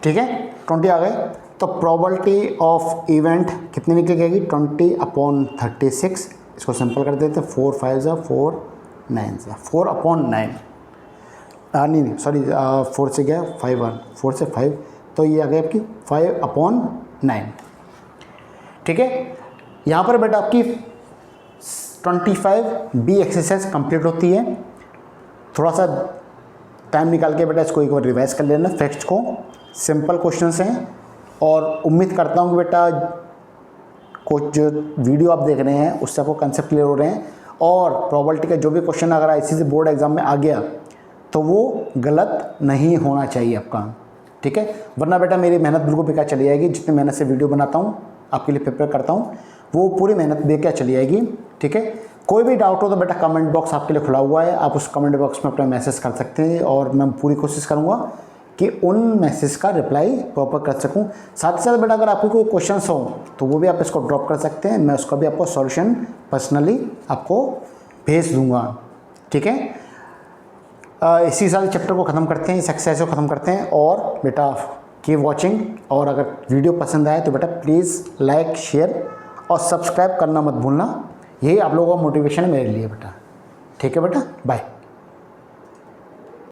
ठीक है, 20 आ गए। तो प्रोबेबिलिटी ऑफ इवेंट कितनी निकलेगी, 20/36। इसको सिंपल कर देते हैं, 4 5 4 9 4/9, नहीं सॉरी 4 से गया 5 4 से 5, तो ये आ गई आपकी 5/9, ठीक है। यहाँ पर बेटा आपकी 25B एक्सरसाइज कंप्लीट होती है। थोड़ा सा टाइम निकाल के बेटा इसको एक बार रिवाइज कर लेना। फैक्ट्स को सिंपल क्वेश्चंस हैं, और उम्मीद करता हूँ कि बेटा कुछ जो वीडियो आप देख रहे हैं उससे आपको कंसेप्ट क्लियर हो रहे हैं, और प्रोबेबिलिटी का जो भी क्वेश्चन अगर ICSE बोर्ड एग्जाम में आ गया तो वो गलत नहीं होना चाहिए आपका, ठीक है। वरना बेटा मेरी मेहनत बिल्कुल बेकार चली जाएगी। जितनी मेहनत से वीडियो बनाता हूँ, आपके लिए प्रिपेयर करता हूँ, वो पूरी मेहनत बेकार चली जाएगी, ठीक है। कोई भी डाउट हो तो बेटा कमेंट बॉक्स आपके लिए खुला हुआ है, आप उस कमेंट बॉक्स में अपना मैसेज कर सकते हैं, और मैं पूरी कोशिश करूँगा कि उन मैसेज का रिप्लाई प्रॉपर कर सकूं। साथ ही साथ बेटा अगर आपको कोई क्वेश्चंस हो तो वो भी आप इसको ड्रॉप कर सकते हैं, मैं उसका भी आपको सॉल्यूशन पर्सनली आपको भेज दूंगा, ठीक है। इसी साल चैप्टर को ख़त्म करते हैं, इस एक्सरसाइज को ख़त्म करते हैं, और बेटा कीप वॉचिंग। और अगर वीडियो पसंद आए तो बेटा प्लीज़ लाइक शेयर और सब्सक्राइब करना मत भूलना। यही आप लोगों का मोटिवेशन है मेरे लिए बेटा, ठीक है बेटा, बाय।